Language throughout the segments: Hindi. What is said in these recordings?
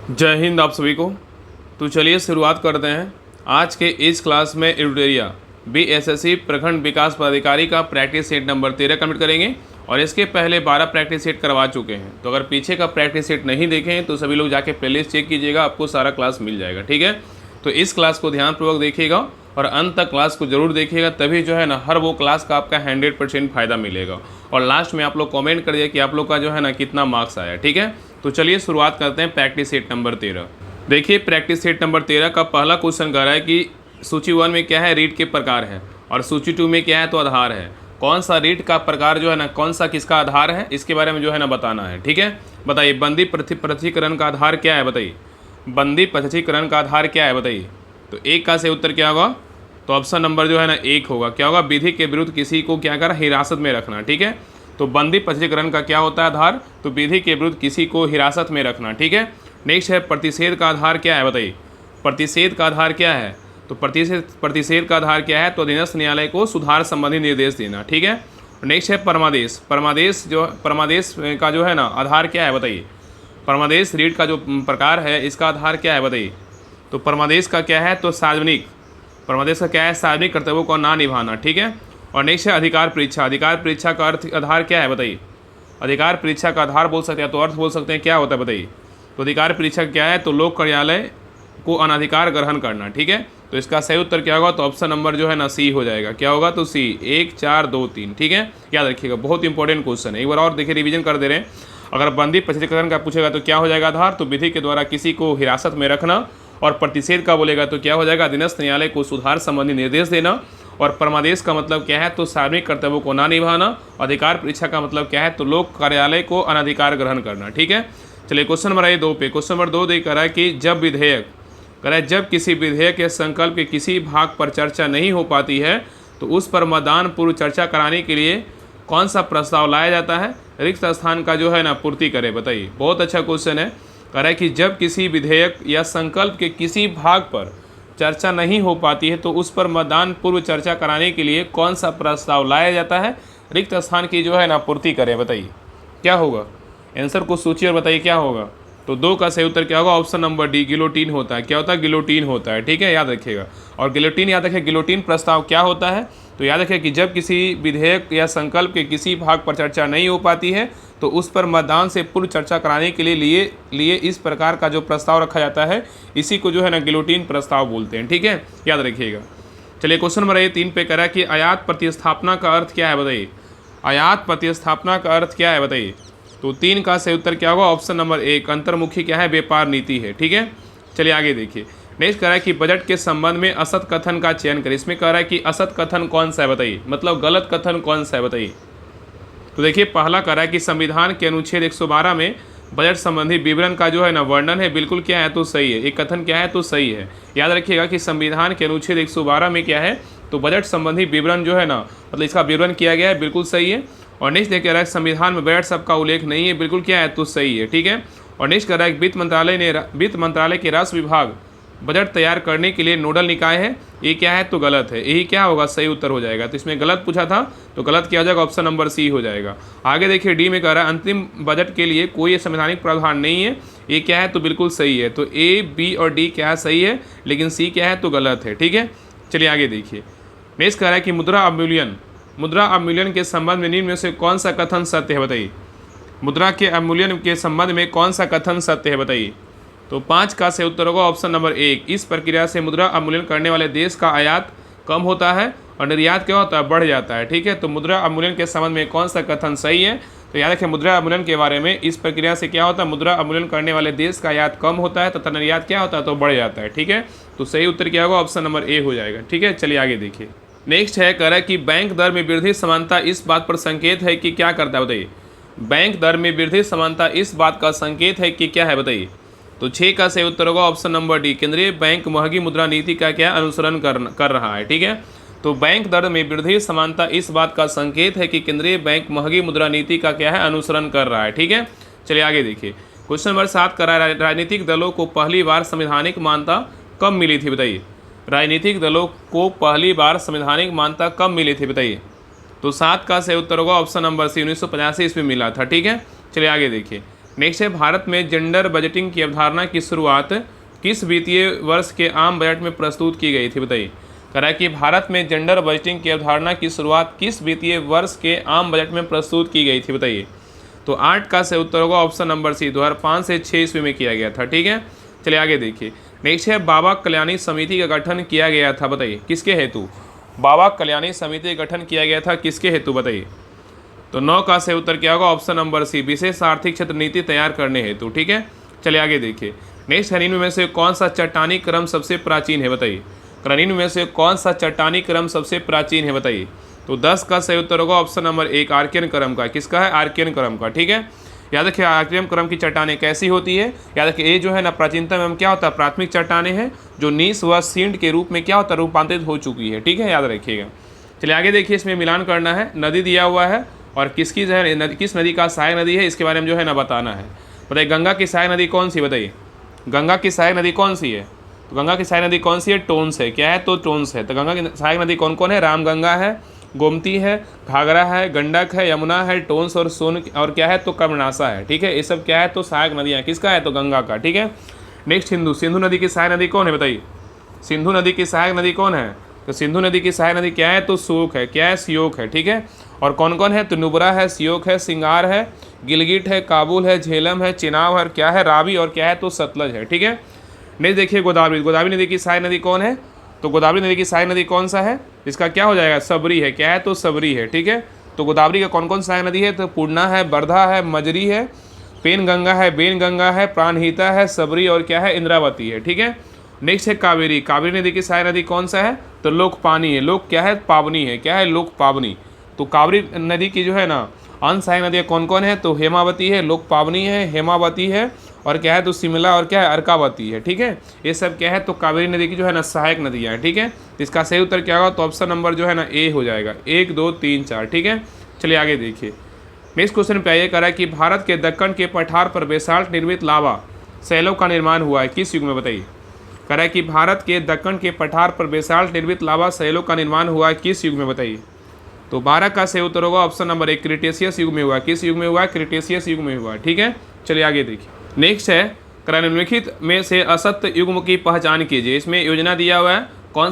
जय हिंद आप सभी को। तो चलिए शुरुआत करते हैं आज के इस क्लास में एडिटोरिया बीएसएससी प्रखंड विकास पदाधिकारी का प्रैक्टिस सेट नंबर 13 कंप्लीट करेंगे और इसके पहले 12 प्रैक्टिस सेट करवा चुके हैं। तो अगर पीछे का प्रैक्टिस सेट नहीं देखें तो सभी लोग जाके प्लेलिस्ट चेक कीजिएगा, आपको सारा क्लास मिल जाएगा। ठीक है, तो इस क्लास को ध्यानपूर्वक देखिएगा और अंत तक क्लास को जरूर देखिएगा, तभी जो है ना हर वो क्लास का आपका 100% फ़ायदा मिलेगा। और लास्ट में आप लोग कमेंट करिए कि आप लोग का जो है ना कितना मार्क्स आया। ठीक है, तो चलिए शुरुआत करते हैं प्रैक्टिस सेट नंबर 13। देखिए प्रैक्टिस सेट नंबर 13 का पहला क्वेश्चन कह रहा है कि सूची 1 में क्या है, रीट के प्रकार है, और सूची 2 में क्या है, तो आधार है। कौन सा रीट का प्रकार जो है ना, कौन सा किसका आधार है, इसके बारे में जो है ना बताना है। ठीक है, बताइए बंदी पृथक्करण का आधार क्या है, बताइए बंदी पृथक्करण का आधार क्या है, बताइए। तो एक का से उत्तर क्या होगा, तो ऑप्शन नंबर जो है ना 1 होगा। क्या होगा, विधि के विरुद्ध किसी को क्या कर हिरासत में रखना। ठीक है, तो बंदी पृथक्करण का क्या होता है आधार, तो विधि के विरुद्ध किसी को हिरासत में रखना। ठीक है, नेक्स्ट है प्रतिषेध का आधार क्या है, बताइए प्रतिषेध का आधार क्या है। तो प्रतिषेध का आधार क्या है, तो अधीनस्थ न्यायालय को सुधार संबंधी निर्देश देना। ठीक है, नेक्स्ट है परमादेश। परमादेश का जो है ना आधार क्या है, बताइए परमादेश रीट का जो प्रकार है इसका आधार क्या है, बताइए। तो परमादेश का क्या है, तो सार्वजनिक, परमादेश का क्या है, सार्वजनिक कर्तव्यों को ना निभाना। ठीक है, और नेक्स्ट है अधिकार परीक्षा। अधिकार परीक्षा का अर्थ आधार क्या है, बताइए। अधिकार परीक्षा का आधार बोल सकते हैं तो अर्थ बोल सकते हैं, क्या होता है बताइए। तो अधिकार परीक्षा क्या है, तो लोक कार्यालय को अनाधिकार ग्रहण करना। ठीक है, तो इसका सही उत्तर क्या होगा, तो ऑप्शन नंबर जो है ना सी हो जाएगा। क्या होगा, तो सी 1 4 2 3। ठीक है, याद रखिएगा, बहुत इंपॉर्टेंट क्वेश्चन है। एक बार और देखिए, रिवीजन कर दे रहे हैं। अगर बंदी पृथक्करण का पूछेगा तो क्या हो जाएगा आधार, तो विधि के द्वारा किसी को हिरासत में रखना। और प्रतिषेध का बोलेगा तो क्या हो जाएगा, अधीनस्थ न्यायालय को सुधार संबंधी निर्देश देना। और परमादेश का मतलब क्या है, तो सार्वजनिक कर्तव्यों को ना निभाना। अधिकार परीक्षा का मतलब क्या है, तो लोक कार्यालय को अनाधिकार ग्रहण करना। ठीक है, चलिए क्वेश्चन नंबर 2 पे। क्वेश्चन नंबर 2 कह रहा है कि जब किसी विधेयक या संकल्प के किसी भाग पर चर्चा नहीं हो पाती है तो उस पर मतदान पूर्व चर्चा कराने के लिए कौन सा प्रस्ताव लाया जाता है, रिक्त स्थान का जो है ना पूर्ति करे, बताइए। बहुत अच्छा क्वेश्चन है। कह रहा है कि जब किसी विधेयक या संकल्प के किसी भाग पर चर्चा नहीं हो पाती है तो उस पर मतदान पूर्व चर्चा कराने के लिए कौन सा प्रस्ताव लाया जाता है, रिक्त स्थान की जो है ना पूर्ति करें, बताइए क्या होगा। आंसर को सोचिए और बताइए क्या होगा। तो 2 का सही उत्तर क्या होगा, ऑप्शन नंबर डी गिलोटीन होता है। क्या होता है, गिलोटीन होता है। ठीक है, याद रखिएगा। और गिलोटीन याद रखिए, गिलोटीन प्रस्ताव क्या होता है, तो याद रखिए कि जब किसी विधेयक या संकल्प के किसी भाग पर चर्चा नहीं हो पाती है तो उस पर मतदान से पूर्व चर्चा कराने के लिए इस प्रकार का जो प्रस्ताव रखा जाता है इसी को जो है ना गिलोटीन प्रस्ताव बोलते हैं। ठीक है, याद रखिएगा। चलिए क्वेश्चन नंबर 3 पे कह रहा है कि आयात प्रतिस्थापना का अर्थ क्या है, बताइए। आयात प्रतिस्थापना का अर्थ क्या है, बताइए। तो 3 का सही उत्तर क्या होगा, ऑप्शन नंबर 1 अंतर्मुखी क्या है, व्यापार नीति है। ठीक है, चलिए आगे देखिए। नेक्स्ट कह रहा है कि बजट के संबंध में असत कथन का चयन करें। इसमें कह रहा है कि असत कथन कौन सा है, बताइए, मतलब गलत कथन कौन सा है, बताइए। तो देखिए पहला कह रहा है कि संविधान के अनुच्छेद 112 में बजट संबंधी विवरण का जो है ना वर्णन है, बिल्कुल क्या है, तो सही है। एक कथन क्या है, तो सही है। याद रखिएगा कि संविधान के अनुच्छेद 112 में क्या है, तो बजट संबंधी विवरण जो है ना, मतलब इसका विवरण किया गया है, बिल्कुल सही है। और नेक्स्ट कह रहा है संविधान में बजट शब्द का उल्लेख नहीं है, बिल्कुल क्या है, तो सही है। ठीक है, और नेक्स्ट कह रहा है वित्त मंत्रालय के राष्ट्र विभाग बजट तैयार करने के लिए नोडल निकाय है, ये क्या है, तो गलत है। यही क्या होगा, सही उत्तर हो जाएगा। तो इसमें गलत पूछा था तो गलत क्या हो जाएगा, ऑप्शन नंबर सी हो जाएगा। आगे देखिए डी में कह रहा है अंतिम बजट के लिए कोई संवैधानिक प्रावधान नहीं है, ये क्या है, तो बिल्कुल सही है। तो ए बी और डी क्या है, सही है, लेकिन सी क्या है, तो गलत है। ठीक है, चलिए आगे देखिए। नेक्स्ट कह रहा है कि मुद्रा अवमूल्यन के संबंध में निम्न में से कौन सा कथन सत्य है, बताइए। मुद्रा के अवमूल्यन के संबंध में कौन सा कथन सत्य है, बताइए। तो 5 का सही उत्तर होगा ऑप्शन नंबर 1 इस प्रक्रिया से मुद्रा अवमूल्यन करने वाले देश का आयात कम होता है और निर्यात क्या होता है, बढ़ जाता है। ठीक है, तो मुद्रा अवमूल्यन के संबंध में कौन सा कथन सही है, तो याद रखें मुद्रा अवमूल्यन के बारे में, इस प्रक्रिया से क्या होता है, मुद्रा अवमूल्यन करने वाले देश का आयात कम होता है तथा निर्यात क्या होता है, तो बढ़ जाता है। ठीक है, तो सही उत्तर क्या होगा, ऑप्शन नंबर ए हो जाएगा। ठीक है, चलिए आगे देखिए। नेक्स्ट है कह रहा है कि बैंक दर में वृद्धि समानता इस बात पर संकेत है कि क्या करता है, बताइए। बैंक दर में वृद्धि समानता इस बात का संकेत है कि क्या है, बताइए। तो 6 का सही उत्तर होगा ऑप्शन नंबर डी केंद्रीय बैंक महंगी मुद्रा नीति का क्या अनुसरण कर रहा है। ठीक है, तो बैंक दर में वृद्धि समानता इस बात का संकेत है कि केंद्रीय बैंक महंगी मुद्रा नीति का क्या है, अनुसरण कर रहा है। ठीक है, चलिए आगे देखिए। क्वेश्चन नंबर 7 कर रहा है राजनीतिक दलों को पहली बार संवैधानिक मान्यता कब मिली थी, बताइए। राजनीतिक दलों को पहली बार संवैधानिक मान्यता कब मिली थी, बताइए। तो 7 का सही उत्तर होगा ऑप्शन नंबर सी 1985 ईस्वी मिला था। ठीक है, चलिए आगे देखिए। नेक्स्ट है भारत में जेंडर बजटिंग की अवधारणा की शुरुआत किस वित्तीय वर्ष के आम बजट में प्रस्तुत की गई थी, बताइए। कह रहा है कि भारत में जेंडर बजटिंग की अवधारणा की शुरुआत किस वित्तीय वर्ष के आम बजट में प्रस्तुत की गई थी, बताइए। तो 8 का सही उत्तर होगा ऑप्शन नंबर सी, 2005 से 6 ईस्वी में किया गया था। ठीक है, चलिए आगे देखिए। नेक्स्ट है बाबा कल्याणी समिति का गठन किया गया था, बताइए किसके हेतु। बाबा कल्याणी समिति का गठन किया गया था किसके हेतु, बताइए। तो 9 का सही उत्तर क्या होगा ऑप्शन नंबर सी, विशेष आर्थिक क्षेत्र नीति तैयार करने हेतु। ठीक है, चलिए आगे देखिए। नेक्स्ट है निम्न में से कौन सा चट्टानी क्रम सबसे प्राचीन है, बताइए। निम्न में से कौन सा चट्टानी क्रम सबसे प्राचीन है, बताइए। तो 10 का सही उत्तर होगा ऑप्शन नंबर 1, आर्कियन क्रम का। किसका है, आर्कियन क्रम का। ठीक है, याद रखिए आर्कियन क्रम की चट्टानें कैसी होती है, याद रखिए ये जो है ना प्राचीनतम एवं क्या होता है प्राथमिक चट्टानें हैं जो नीस व सींड के रूप में क्या होता है रूपांतरित हो चुकी है। ठीक है, याद रखिएगा। चलिए आगे देखिए, इसमें मिलान करना है। नदी दिया हुआ है और किसकी जो है किस नदी का सहायक नदी है इसके बारे में जो है ना बताना है। बताइए गंगा की सहायक नदी कौन सी, बताइए। गंगा की सहायक नदी कौन सी है, तो गंगा की सहायक नदी कौन सी है, टोन्स है। क्या है, तो टोन्स है। तो गंगा की सहायक नदी कौन कौन है, रामगंगा है, गोमती है, घाघरा है, गंडक है, यमुना है, टोन्स और सोन और क्या है तो कर्मनाशा है। ठीक है, ये सब क्या है तो सहायक नदियाँ किसका है, तो गंगा का। ठीक है, नेक्स्ट सिंधु नदी की सहायक नदी कौन है, बताइए। सिंधु नदी की सहायक नदी कौन है, तो सिंधु नदी की सहायक नदी क्या है, तो सूख है। क्या है, सियोक है। ठीक है, और कौन कौन है, तो नुब्रा है, सियोक है, सिंगार है, गिलगिट है, काबुल है, झेलम है, चिनाब है, क्या है, रावी और क्या है तो सतलज है। ठीक है, नेक्स्ट देखिए गोदावरी नदी की सहायक नदी कौन है, तो गोदावरी नदी की सहायक नदी कौन सा है, इसका क्या हो जाएगा, सबरी है। क्या है, तो सबरी है। ठीक है, तो गोदावरी का कौन कौन सहायक नदी है, तो पूर्णा है, बर्धा है, मजरी है, पेन गंगा है, बेन गंगा है, प्राणहिता है, सबरी और क्या है, इंद्रावती है। ठीक है, नेक्स्ट है कावेरी नदी की सहायक नदी कौन सा है, तो लोक पानी है। लोक क्या है, पावनी है। क्या है, लोक पावनी। तो कावेरी नदी की जो है ना अन्य सहायक नदियाँ कौन कौन है, तो हेमावती है, लोक पावनी है, हेमावती है और क्या है तो शिमला और क्या है अर्कावती है। ठीक है, ये सब क्या है तो कावेरी नदी की जो है ना सहायक नदियाँ हैं। ठीक है, तो इसका सही उत्तर क्या होगा, तो ऑप्शन नंबर जो है ना ए हो जाएगा, 1 2 3 4। ठीक है, चलिए आगे देखिए। नेक्स्ट क्वेश्चन पे आइए, कह रहा है कि भारत के दक्कन के पठार पर बेसाल्ट निर्मित लावा शैलों का निर्माण हुआ है किस युग में, बताइए। कह रहा है कि भारत के दक्कन के पठार पर बेसाल्ट निर्मित लावा शैलों का निर्माण हुआ है किस युग में, बताइए। तो 12 का सही उत्तर होगा ऑप्शन नंबर 1, क्रिटेशियस युग में हुआ। किस युग में हुआ, क्रिटेशियस युग में हुआ। ठीक है, चलिए आगे देखिए। नेक्स्ट है निम्नलिखित में से असत्य युग्म की पहचान कीजिए। इसमें योजना दिया हुआ है, कौन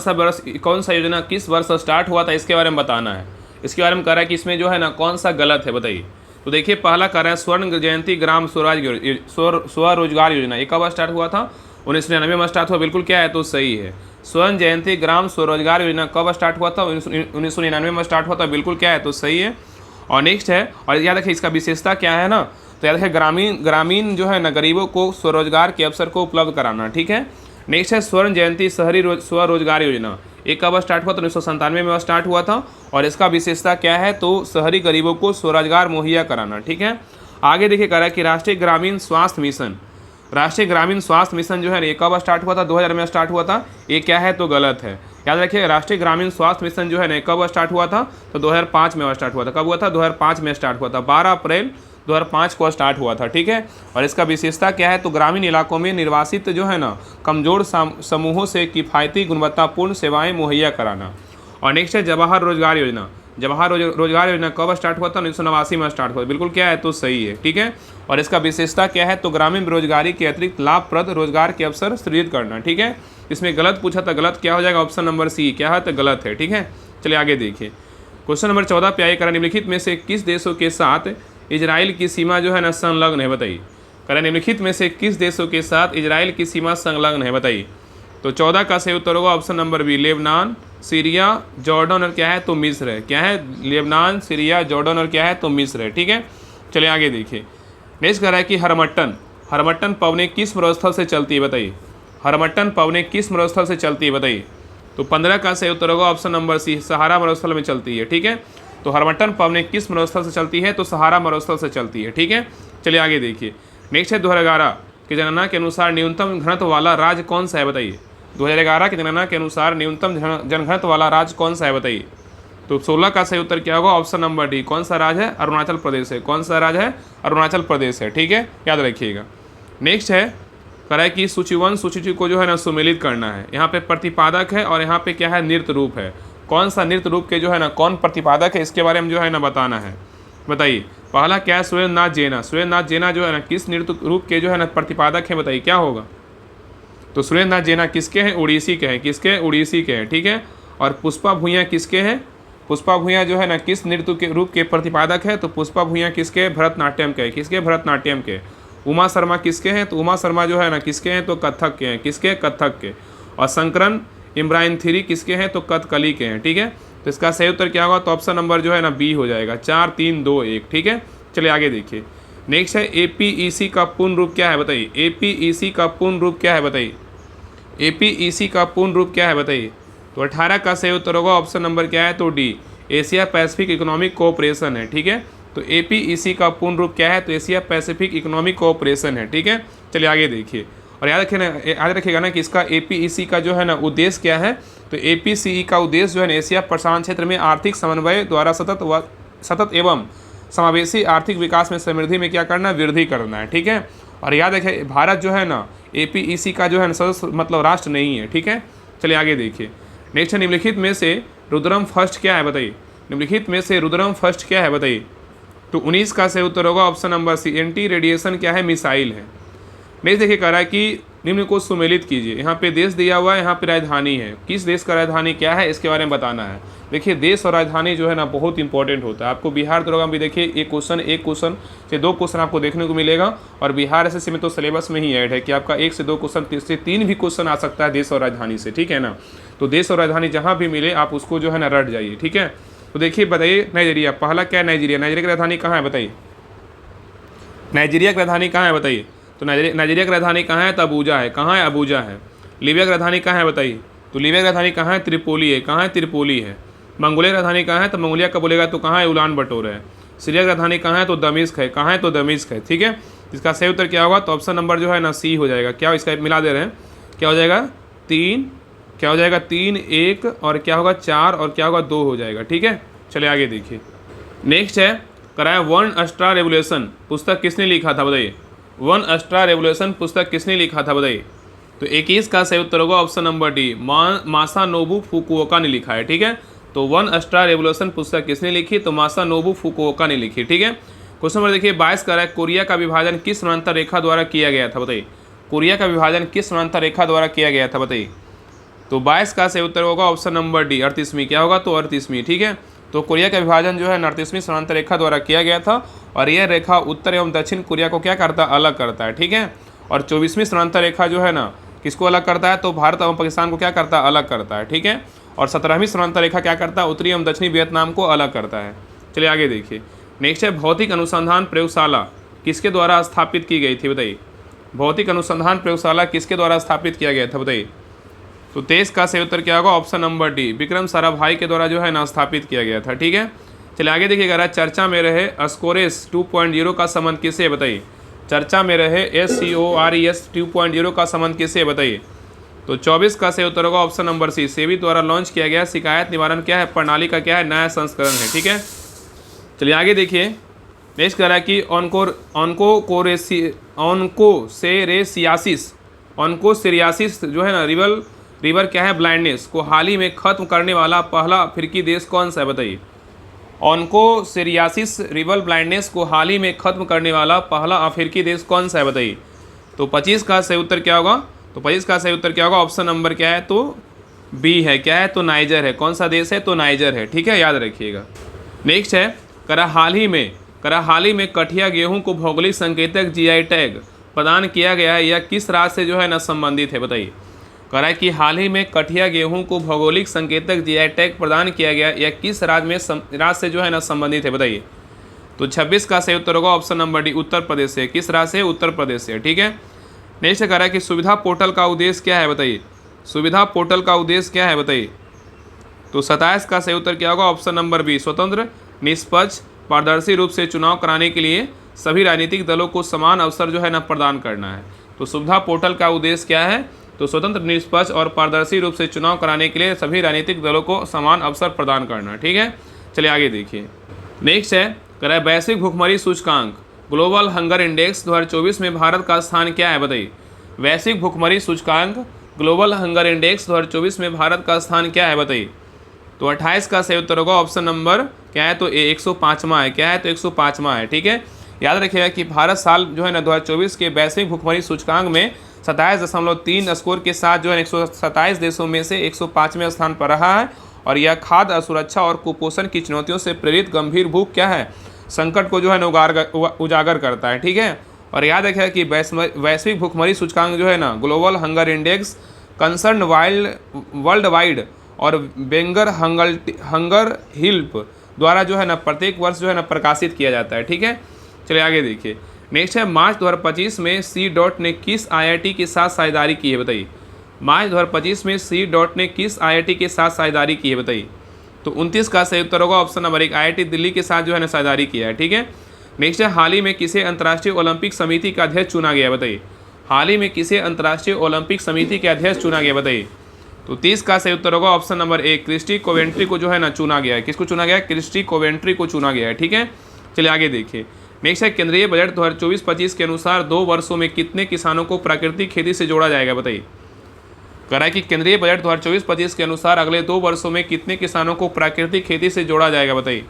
सा योजना किस वर्ष स्टार्ट हुआ था इसके बारे में बताना है। इसके बारे में कह रहा है कि इसमें जो है ना कौन सा गलत है, बताइए। तो देखिए पहला कह रहा है स्वर्ण जयंती ग्राम स्वरोजगार योजना, ये कब स्टार्ट हुआ था, 1999 में स्टार्ट हुआ। बिल्कुल क्या है तो सही है। स्वर्ण जयंती ग्राम स्वरोजगार योजना कब स्टार्ट हुआ था, 1999 में स्टार्ट हुआ था। बिल्कुल क्या है तो सही है। और नेक्स्ट है, और याद रखिए इसका विशेषता क्या है ना, तो याद रखिए ग्रामीण जो है ना गरीबों को स्वरोजगार के अवसर को उपलब्ध कराना। ठीक है, नेक्स्ट है स्वर्ण जयंती शहरी स्वरोजगार योजना, ये कब स्टार्ट हुआ, तो 1997 में स्टार्ट हुआ था। और इसका विशेषता क्या है, तो शहरी गरीबों को स्वरोजगार मुहैया कराना। ठीक है, आगे देखिए कह रहा है कि राष्ट्रीय ग्रामीण स्वास्थ्य मिशन जो है ये कब स्टार्ट हुआ था, 2000 में स्टार्ट हुआ था। ये क्या है तो गलत है। याद रखिए राष्ट्रीय ग्रामीण स्वास्थ्य मिशन जो है ना कब स्टार्ट हुआ था, तो 2005 में स्टार्ट हुआ था। कब हुआ था, 2005 में स्टार्ट हुआ था, 12 अप्रैल 2005 को स्टार्ट हुआ था। ठीक है, और इसका विशेषता क्या है, तो ग्रामीण इलाकों में निर्वासित जो है ना कमजोर समूहों से किफ़ायती गुणवत्तापूर्ण सेवाएं मुहैया कराना। और नेक्स्ट है जवाहर रोजगार योजना कब स्टार्ट हुआ था, 1989 में स्टार्ट हुआ। बिल्कुल क्या है तो सही है। ठीक है, और इसका विशेषता क्या है, तो ग्रामीण बेरोजगारी के अतिरिक्त लाभप्रद रोजगार के अवसर सृजित करना। ठीक है, इसमें गलत पूछा था, गलत क्या हो जाएगा, ऑप्शन नंबर सी क्या है तो गलत है। ठीक है, चलिए आगे देखिए। क्वेश्चन नंबर 14 पे आइए, करें निम्नलिखित में से किस देशों के साथ इजराइल की सीमा जो है ना संलग्न है, बताइए। करें निम्नलिखित में से किस देशों के साथ इजराइल की सीमा संलग्न है, बताइए। तो 14 का सही उत्तर होगा option number B, Lebanon, Syria, Jordan और क्या है तो मिस्र है। क्या है, लेबनान, सीरिया, जॉर्डन और क्या है तो मिस्र है। ठीक है, चलिए आगे देखिए। नेक्स्ट कह रहा है कि हरमट्टन पवने किस मरुस्थल से चलती है, बताइए। हरमट्टन पवने किस मरुस्थल से चलती है, बताइए। तो 15 का सही उत्तर होगा ऑप्शन नंबर सी, सहारा मरुस्थल में चलती है। ठीक है, तो हरमट्टन पवने किस मरुस्थल से चलती है, तो सहारा मरुस्थल से चलती है। ठीक है, चलिए आगे देखिए। नेक्स्ट है 2011 की जनगणना के अनुसार न्यूनतम घनत्व वाला राज्य कौन सा है, बताइए। 2011 की जनगणना के अनुसार न्यूनतम जनघनत्व वाला राज्य कौन सा है, बताइए। तो 16 का सही उत्तर क्या होगा, ऑप्शन नंबर डी, कौन सा राज्य है, अरुणाचल प्रदेश है। कौन सा राज्य है, अरुणाचल प्रदेश है। ठीक है, याद रखिएगा। नेक्स्ट है कह रहा है कि सूची 1 सूची 2 को जो है ना सुमेलित करना है। यहाँ पे प्रतिपादक है और यहाँ पे क्या है, नृत्य रूप है। कौन सा नृत्य रूप के जो है ना कौन प्रतिपादक है इसके बारे में जो है ना बताना है, बताइए। पहला क्या है, सुरेंद्रनाथ जेना। सुरेंद्रनाथ जेना जो है ना किस नृत्य रूप के जो है ना प्रतिपादक हैं, बताइए क्या होगा। तो सुरेंद्रनाथ जेना किसके हैं, उड़ीसी के हैं। किसके, उड़ीसी के हैं, ठीक है। और पुष्पा भूइयाँ किसके हैं, पुष्पा भूइयाँ जो है ना किस नृत्य के रूप के प्रतिपादक है, तो पुष्पा भूइयाँ किसके, भरतनाट्यम के। किसके, भरतनाट्यम के। उमा शर्मा किसके हैं, तो उमा शर्मा जो है ना किसके हैं, तो कथक के हैं। किसके, कथक के। और शंकरन इम्ब्रायंथरी किसके हैं, तो कथकली के हैं, ठीक है। तो इसका सही उत्तर क्या होगा, तो ऑप्शन नंबर जो है ना बी हो जाएगा। 4 3 2 1, ठीक है। चलिए आगे देखिए। नेक्स्ट है एपीईसी का पूर्ण रूप क्या है, बताइए। एपीईसी का पूर्ण रूप क्या है, बताइए। एपीईसी का पूर्ण रूप क्या है, बताइए। तो 18 का सही उत्तर होगा ऑप्शन नंबर क्या है, तो D, Asia Pacific economic cooperation है, ठीक है। तो एपीईसी का पूर्ण रूप क्या है, तो एशिया पैसिफिक इकोनॉमिक कोऑपरेशन है, ठीक है। चलिए आगे देखिए। और याद रखिएगा ना कि इसका एपीईसी का जो है ना उद्देश्य क्या है, तो एपीसीई का उद्देश्य जो है ना एशिया प्रशांत क्षेत्र में आर्थिक समन्वय द्वारा सतत एवं समावेशी आर्थिक विकास में समृद्धि में क्या करना, वृद्धि करना है, ठीक है। और याद रखिए भारत जो है ना एपीईसी का जो है ना सदस्य मतलब राष्ट्र नहीं है, ठीक है। चलिए आगे देखिए। नेक्स्ट है निम्नलिखित में से रुद्रम फर्स्ट क्या है, बताइए। निम्नलिखित में से रुद्रम फर्स्ट क्या है, बताइए। तो 19 का सही उत्तर होगा option number C, anti radiation क्या है, मिसाइल है। नेक्स्ट देखिए कह रहा है कि निम्न को सुमेलित कीजिए। यहाँ पे देश दिया हुआ है, यहाँ पे राजधानी है। किस देश का राजधानी क्या है, इसके बारे में बताना है। देखिए देश और राजधानी जो है ना बहुत इंपॉर्टेंट होता है। आपको बिहार दरोगा में भी देखिए एक क्वेश्चन से 2 क्वेश्चन आपको देखने को मिलेगा। और बिहार एसएससी में तो सिलेबस में ही ऐड है कि आपका 1 से 2 क्वेश्चन से 3 भी क्वेश्चन आ सकता है देश और राजधानी से, ठीक है ना। तो देश और राजधानी जहाँ भी मिले आप उसको जो है ना रट जाइए, ठीक है। तो देखिए बताइए नाइजीरिया, पहला क्या है, नाइजीरिया। नाइजीरिया की राजधानी कहाँ है, बताइए। नाइजीरिया की राजधानी कहाँ है, बताइए। तो नाइजीरिया की राजधानी कहाँ है, तो अबूजा है। कहाँ है, अबूजा है। लीबिया की राजधानी कहाँ है, बताइए। तो लीबिया की राजधानी कहाँ है, त्रिपोली है। कहाँ है, त्रिपोली है। मंगोलिया की राजधानी कहाँ है, तो मंगोलिया का बोलेगा तो कहाँ है, उलान बटोर है। सीरिया की राजधानी कहाँ है, तो दमिश्क है। कहाँ है, तो दमिश्क है, ठीक है। इसका सही उत्तर क्या होगा, तो ऑप्शन नंबर जो है ना सी हो जाएगा। क्या इसका मिला दे रहे हैं, क्या हो जाएगा 3, क्या हो जाएगा 3 1 और क्या होगा 4 और क्या होगा 2 हो जाएगा, ठीक है। चलिए आगे देखिए। नेक्स्ट है कराया वन स्टार रेवोल्यूशन पुस्तक किसने लिखा था, बताइए। वन स्टार रेवोल्यूशन पुस्तक किसने लिखा था, बताइए। तो 21 का सही उत्तर होगा ऑप्शन नंबर डी, मासानोबु फुकुओका ने लिखा है, ठीक है। तो वन स्टार रेवोल्यूशन पुस्तक किसने लिखी, तो मासानोबु फुकुओका ने लिखी, ठीक है। क्वेश्चन नंबर देखिए 22 का है कोरिया का विभाजन किस समानांतर रेखा द्वारा किया गया था, बताइए। कोरिया का विभाजन किस समानांतर रेखा द्वारा किया गया था, बताइए। तो 22 का सही उत्तर होगा ऑप्शन नंबर डी, 38वीं। क्या होगा, तो 38वीं, ठीक है। तो कोरिया का विभाजन जो है 38वीं समानांतर रेखा द्वारा किया गया था। और यह रेखा उत्तर एवं दक्षिण कोरिया को क्या करता है, अलग करता है, ठीक है। और 24वीं समानांतर रेखा जो है ना किसको अलग करता है, तो भारत एवं पाकिस्तान को क्या करता है, अलग करता है, ठीक है। और 17वीं समानांतर रेखा क्या करता है, उत्तरी एवं दक्षिणी वियतनाम को अलग करता है। चलिए आगे देखिए। नेक्स्ट है भौतिक अनुसंधान प्रयोगशाला किसके द्वारा स्थापित की गई थी, बताइए। भौतिक अनुसंधान प्रयोगशाला किसके द्वारा स्थापित किया गया था, बताइए। तो 23 का सही उत्तर क्या होगा, option number D, Vikram Sarabhai के द्वारा जो है ना स्थापित किया गया था, ठीक है। चलिए आगे देखिएगा। चर्चा में रहे स्कोरेस 2.0 का संबंध किससे, बताइए। चर्चा में रहे SCORES 2.0 का संबंध किससे, बताइए। तो 24 का सही उत्तर होगा ऑप्शन नंबर सी, सेबी द्वारा लॉन्च किया गया शिकायत निवारण क्या है, प्रणाली का क्या है, नया संस्करण है, ठीक है। चलिए आगे देखिए। नेक्स्ट कह रहा है कि ऑनकोसेरियासिस जो है ना रिवर क्या है, ब्लाइंडनेस को हाल ही में खत्म करने वाला पहला अफ्रीकी देश कौन सा है, बताइए। ऑनकोसेरियासिस रिवर ब्लाइंडनेस को हाल ही में खत्म करने वाला पहला अफ्रीकी देश कौन सा है, बताइए। तो 25 का सही उत्तर क्या होगा, तो 25 का सही उत्तर क्या होगा, ऑप्शन नंबर क्या है, तो बी है। क्या है, तो नाइजर है। कौन सा देश है, तो नाइजर है, ठीक है, याद रखिएगा। नेक्स्ट है करा हाल ही में कठिया गेहूं को भौगोलिक संकेतक GI टैग प्रदान किया गया है, यह किस राज्य से जो है ना संबंधित है, बताइए। कह रहा है कि हाल ही में कठिया गेहूं को भौगोलिक संकेतक GI टैग प्रदान किया गया, यह किस राज्य से जो है ना संबंधित है, बताइए। तो 26 का सही उत्तर होगा option number D, Uttar Pradesh से। किस राज्य से, उत्तर प्रदेश से, ठीक है। नेक्स्ट कह रहा है कि सुविधा पोर्टल का उद्देश्य क्या है, बताइए। सुविधा पोर्टल का उद्देश्य क्या है, बताइए। तो 27 का सही उत्तर क्या होगा, ऑप्शन नंबर बी, स्वतंत्र निष्पक्ष पारदर्शी रूप से चुनाव कराने के लिए सभी राजनीतिक दलों को समान अवसर जो है ना प्रदान करना है। तो सुविधा पोर्टल का उद्देश्य क्या है, तो स्वतंत्र निष्पक्ष और पारदर्शी रूप से चुनाव कराने के लिए सभी राजनीतिक दलों को समान अवसर प्रदान करना, ठीक है। चलिए आगे देखिए। नेक्स्ट है कह रहा है वैश्विक भुखमरी सूचकांक ग्लोबल हंगर इंडेक्स 2024 में भारत का स्थान क्या है, बताइए। वैश्विक भुखमरी सूचकांक ग्लोबल हंगर इंडेक्स 2024 में भारत का स्थान क्या है, बताइए। तो 28 का सही उत्तर होगा ऑप्शन नंबर क्या है तो 105वां है, क्या है तो 105वां है। ठीक है, याद रखिएगा कि भारत साल जो है ना 2024 के वैश्विक भुखमरी सूचकांक में 27.3 स्कोर के साथ जो है 127 देशों में से 105वें स्थान पर रहा है। और यह खाद्य असुरक्षा और कुपोषण की चुनौतियों से प्रेरित गंभीर भूख क्या है संकट को जो है ना उजागर करता है। ठीक है, और याद रखिएगा कि वैश्विक भुखमरी सूचकांक जो है ना global hunger index concern world wide और बेंगर हंगर हिल्प द्वारा जो है ना प्रत्येक वर्ष जो है ना प्रकाशित किया जाता है। ठीक है, चलिए आगे देखिए। नेक्स्ट है मार्च 2025 में सी डॉट ने किस IIT के साथ साझेदारी की है, बताइए। मार्च 2025 में सी डॉट ने किस IIT के साथ साझेदारी की है, बताइए। तो 29 का सही उत्तर होगा ऑप्शन नंबर 1, IIT दिल्ली के साथ जो है ना साझेदारी किया है। ठीक है, नेक्स्ट है हाल ही में किसे अंतर्राष्ट्रीय ओलंपिक समिति का अध्यक्ष चुना गया, बताइए। हाल ही में किसे अंतर्राष्ट्रीय ओलंपिक समिति के अध्यक्ष चुना गया, बताइए। तो 30 का सही उत्तर होगा ऑप्शन नंबर 1, क्रिस्टी कोवेंट्री को जो है ना चुना गया है। किसको चुना गया है? क्रिस्टी कोवेंट्री को चुना गया है। ठीक है, चलिए आगे देखिए। नेक्स्ट है केंद्रीय बजट 2024-25 के अनुसार 2 वर्षों में कितने किसानों को प्राकृतिक खेती से जोड़ा जाएगा, बताइए। कह रहा है कि केंद्रीय बजट 2024-25 के अनुसार अगले 2 वर्षों में कितने किसानों को प्राकृतिक खेती से जोड़ा जाएगा, बताइए।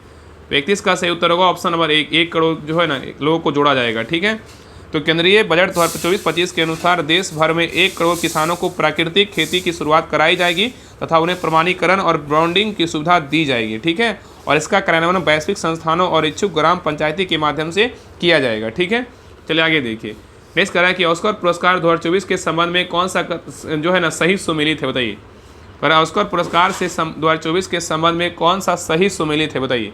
तो 31 का सही उत्तर होगा ऑप्शन नंबर 1 करोड़ जो है ना लोगों को जोड़ा जाएगा। ठीक है, तो केंद्रीय बजट 2024-25 के अनुसार देश भर में 1 करोड़ किसानों को प्राकृतिक खेती की शुरुआत कराई जाएगी तथा उन्हें प्रमाणीकरण और ब्रांडिंग की सुविधा दी जाएगी। ठीक है, और इसका कार्यान्वयन वैश्विक संस्थानों और इच्छुक ग्राम पंचायती के माध्यम से किया जाएगा। ठीक है, चलिए आगे देखिए। नेक्स्ट कह रहा है कि ऑस्कर पुरस्कार 2024 के संबंध में कौन सा जो है ना सही सुमेलित है, बताइए। कह रहा है ऑस्कर पुरस्कार से 2024 के संबंध में कौन सा सही सुमेलित है, बताइए।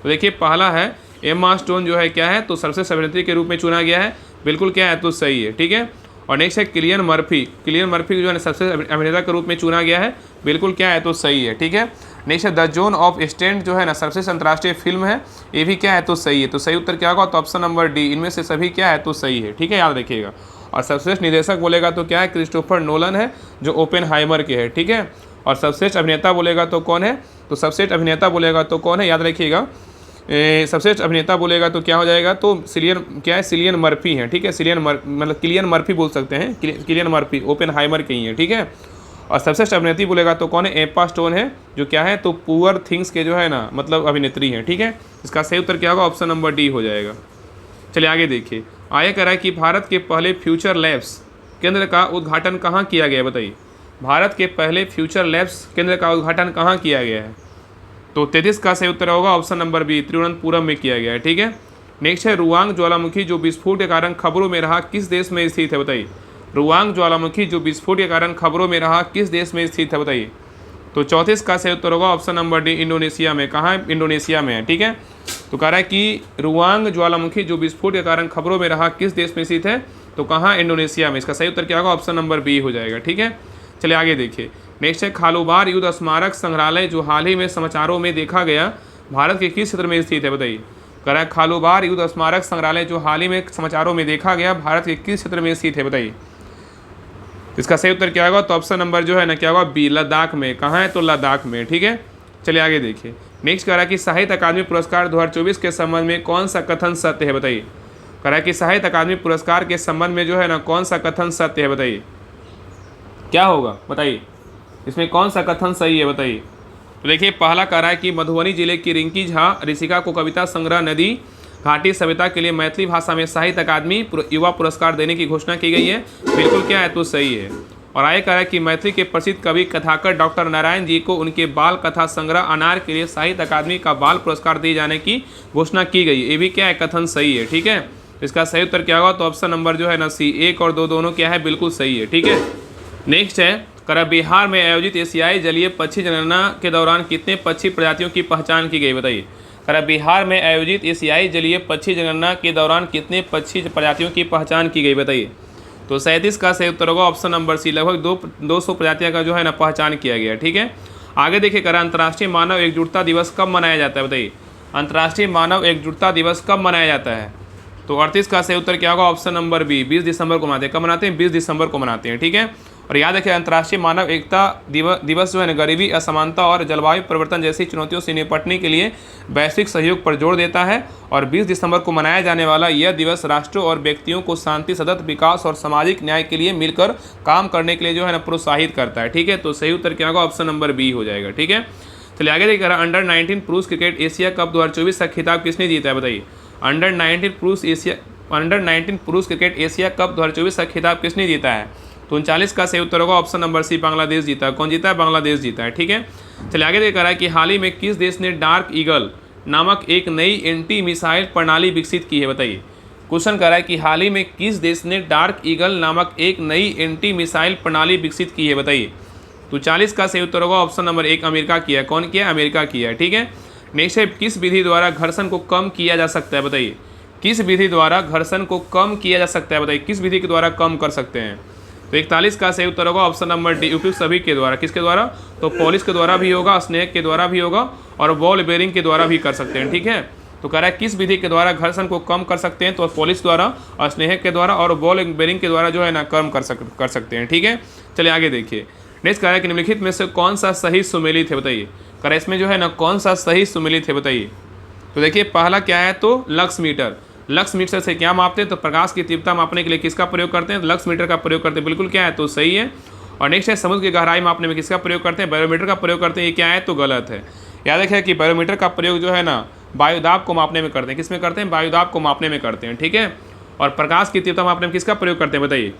तो देखिए पहला है एम्मा स्टोन जो है क्या है तो सर्वश्रेष्ठ अभिनेत्री के रूप में चुना गया है, बिल्कुल क्या है तो सही है। ठीक है, और नेक्स्ट है किलियन मर्फी जो है सबसे अभिनेता के रूप में चुना गया है, बिल्कुल क्या है तो सही है। ठीक है, नेक्स्ट है द जोन ऑफ स्टेंट जो है ना सबसे अंतर्राष्ट्रीय फिल्म है, ये भी क्या है तो सही है। तो सही उत्तर क्या होगा तो ऑप्शन नंबर डी, इनमें से सभी क्या है तो सही है। ठीक है, याद रखिएगा। और सर्वश्रेष्ठ निर्देशक बोलेगा तो क्या है क्रिस्टोफर नोलन है जो ओपेनहाइमर के है। ठीक है, और सर्वश्रेष्ठ अभिनेता बोलेगा तो कौन है तो सर्वश्रेष्ठ अभिनेता बोलेगा तो कौन है, याद रखिएगा। सर्वश्रेष्ठ अभिनेता बोलेगा तो क्या हो जाएगा तो सिलियन मर्फी है। ठीक है, मतलब किलियन मर्फी बोल सकते हैं, किलियन मर्फी ओपेनहाइमर के ही है। ठीक है, और सर्वश्रेष्ठ अभिनेत्री बोलेगा तो कौन है, एम्मा स्टोन है जो क्या है तो पुअर थिंग्स के जो है ना मतलब अभिनेत्री है। ठीक है, इसका सही उत्तर क्या होगा ऑप्शन नंबर डी हो जाएगा। चलिए आगे देखिए। आगे कह रहा है कि भारत के पहले फ्यूचर लैब्स केंद्र का उद्घाटन कहाँ किया गया, बताइए। भारत के पहले फ्यूचर लैब्स केंद्र का उद्घाटन कहाँ किया गया है। तो 33 का सही उत्तर होगा ऑप्शन नंबर बी, तिरुवनंतपुरम में किया गया है। ठीक है, नेक्स्ट है रुआंग ज्वालामुखी जो विस्फोट के कारण खबरों में रहा किस देश में स्थित है, बताइए। रुआंग ज्वालामुखी जो विस्फोट के कारण खबरों में रहा किस देश में स्थित है, बताइए। तो 34 का सही उत्तर होगा ऑप्शन नंबर डी, इंडोनेशिया में। कहाँ है, इंडोनेशिया में है। ठीक है, तो कह रहा है कि रुआंग ज्वालामुखी जो विस्फोट के कारण खबरों में रहा किस देश में स्थित है, तो कहाँ, इंडोनेशिया में। इसका सही उत्तर क्या होगा ऑप्शन नंबर बी हो जाएगा। ठीक है, चलिए आगे देखिए। नेक्स्ट है खालूबार युद्ध स्मारक संग्रहालय जो हाल ही में समाचारों में देखा गया भारत के किस क्षेत्र में स्थित है, बताइए। कह रहा है खालूबार युद्ध स्मारक संग्रहालय जो हाल ही में समाचारों में देखा गया भारत के किस क्षेत्र में स्थित है, बताइए। इसका सही उत्तर क्या होगा तो ऑप्शन नंबर जो है ना क्या होगा बी, लद्दाख में। कहाँ है तो लद्दाख में। ठीक है, चलिए आगे देखिए। नेक्स्ट कह रहा है कि साहित्य अकादमी पुरस्कार 2024 के संबंध में कौन सा कथन सत्य है, बताइए। कह रहा है कि साहित्य अकादमी पुरस्कार के संबंध में जो है ना कौन सा कथन सत्य है, बताइए। क्या होगा बताइए, इसमें कौन सा कथन सही है, बताइए। तो देखिए पहला कह रहा है कि मधुबनी जिले की रिंकी झा ऋषिका को कविता संग्रह नदी घाटी सभ्यता के लिए मैथिली भाषा में साहित्य अकादमी युवा पुरस्कार देने की घोषणा की गई है, बिल्कुल क्या है तो सही है। और आगे कह रहा है कि मैथिली के प्रसिद्ध कवि कथाकार डॉक्टर नारायण जी को उनके बाल कथा संग्रह अनार के लिए साहित्य अकादमी का बाल पुरस्कार दिए जाने की घोषणा की गई, ये भी क्या है कथन सही है। ठीक है, इसका सही उत्तर क्या होगा तो ऑप्शन नंबर जो है ना सी, 1 और 2 दोनों क्या है बिल्कुल सही है। ठीक है, नेक्स्ट है करा बिहार में आयोजित एशियाई जलीय पक्षी जनगणना के दौरान कितने पक्षी प्रजातियों की पहचान की गई, बताइए। करा बिहार में आयोजित एशियाई जलीय पक्षी जनगणना के दौरान कितने पक्षी प्रजातियों की पहचान की गई, बताइए। तो 37 का सही उत्तर होगा ऑप्शन नंबर सी, लगभग 200 प्रजातियों का जो है ना पहचान किया गया। ठीक है, आगे देखिए करा अंतर्राष्ट्रीय मानव एकजुटता दिवस कब मनाया जाता है, बताइए। अंतर्राष्ट्रीय मानव एकजुटता दिवस कब मनाया जाता है। तो 38 का सही उत्तर क्या होगा ऑप्शन नंबर बी, 20 दिसंबर को मनाते हैं। कब मनाते हैं, 20 दिसंबर को मनाते हैं। ठीक है, और याद रखिए अंतर्राष्ट्रीय मानव एकता दिवस जो है ना गरीबी, असमानता और जलवायु परिवर्तन जैसी चुनौतियों से निपटने के लिए वैश्विक सहयोग पर जोर देता है। और 20 दिसंबर को मनाया जाने वाला यह दिवस राष्ट्रों और व्यक्तियों को शांति, सतत विकास और सामाजिक न्याय के लिए मिलकर काम करने के लिए जो है ना प्रोत्साहित करता है। ठीक है, तो सही उत्तर क्या होगा ऑप्शन नंबर बी हो जाएगा। ठीक है, चलिए आगे देखिए, अंडर 19 पुरुष क्रिकेट एशिया कप 2024 का खिताब किसने जीता है बताइए। अंडर 19 पुरुष क्रिकेट एशिया कप 2024 का खिताब किसने जीता है। तो 39 का सही उत्तर होगा ऑप्शन नंबर सी, बांग्लादेश जीता है। कौन जीता है? बांग्लादेश जीता है। ठीक है, चलिए आगे देखा है कि हाल ही में किस देश ने डार्क ईगल नामक एक नई एंटी मिसाइल प्रणाली विकसित की है बताइए। क्वेश्चन कह रहा है कि हाल ही में किस देश ने डार्क ईगल नामक एक नई एंटी मिसाइल प्रणाली विकसित की है बताइए। तो 40 का सही उत्तर होगा ऑप्शन नंबर 1, अमेरिका किया है। कौन किया? अमेरिका किया है। ठीक है, नेक्स्ट है, किस विधि द्वारा घर्षण को कम किया जा सकता है बताइए। किस विधि द्वारा घर्षण को कम किया जा सकता है बताइए, किस विधि के द्वारा कम कर सकते हैं। तो 41 का सही उत्तर होगा ऑप्शन नंबर डी, उपयुक्त सभी के द्वारा। किसके द्वारा? तो पॉलिश के द्वारा भी होगा, स्नेक के द्वारा भी होगा और बॉल बेरिंग के द्वारा भी कर सकते हैं। ठीक है, तो कह रहा है किस विधि के द्वारा घर्षण को कम कर सकते हैं। तो पॉलिश द्वारा और स्नेहक के द्वारा और बॉल बेरिंग के द्वारा जो है ना कम कर सकते हैं। ठीक है, चलिए आगे देखिए। नेक्स्ट कह रहा है कि निम्नलिखित में से कौन सा सही सुमेलित है बताइए। कह रहा है इसमें जो है ना कौन सा सही सुमेलित है बताइए। तो देखिए पहला क्या है, तो लक्स मीटर। लक्स मीटर से क्या मापते हैं? तो प्रकाश की तीव्रता मापने के लिए किसका प्रयोग करते हैं? लक्स मीटर का प्रयोग करते हैं। बिल्कुल क्या है, तो सही है। और नेक्स्ट है, समुद्र की गहराई मापने में किसका प्रयोग करते हैं? बैरोमीटर का प्रयोग करते हैं। ये क्या है, तो गलत है। याद रखिए कि बैरोमीटर का प्रयोग जो है ना वायुदाब को मापने में करते हैं। किस में करते हैं? वायुदाब को मापने में करते हैं। ठीक है, और प्रकाश की तीव्रता मापने में किसका प्रयोग करते हैं बताइए।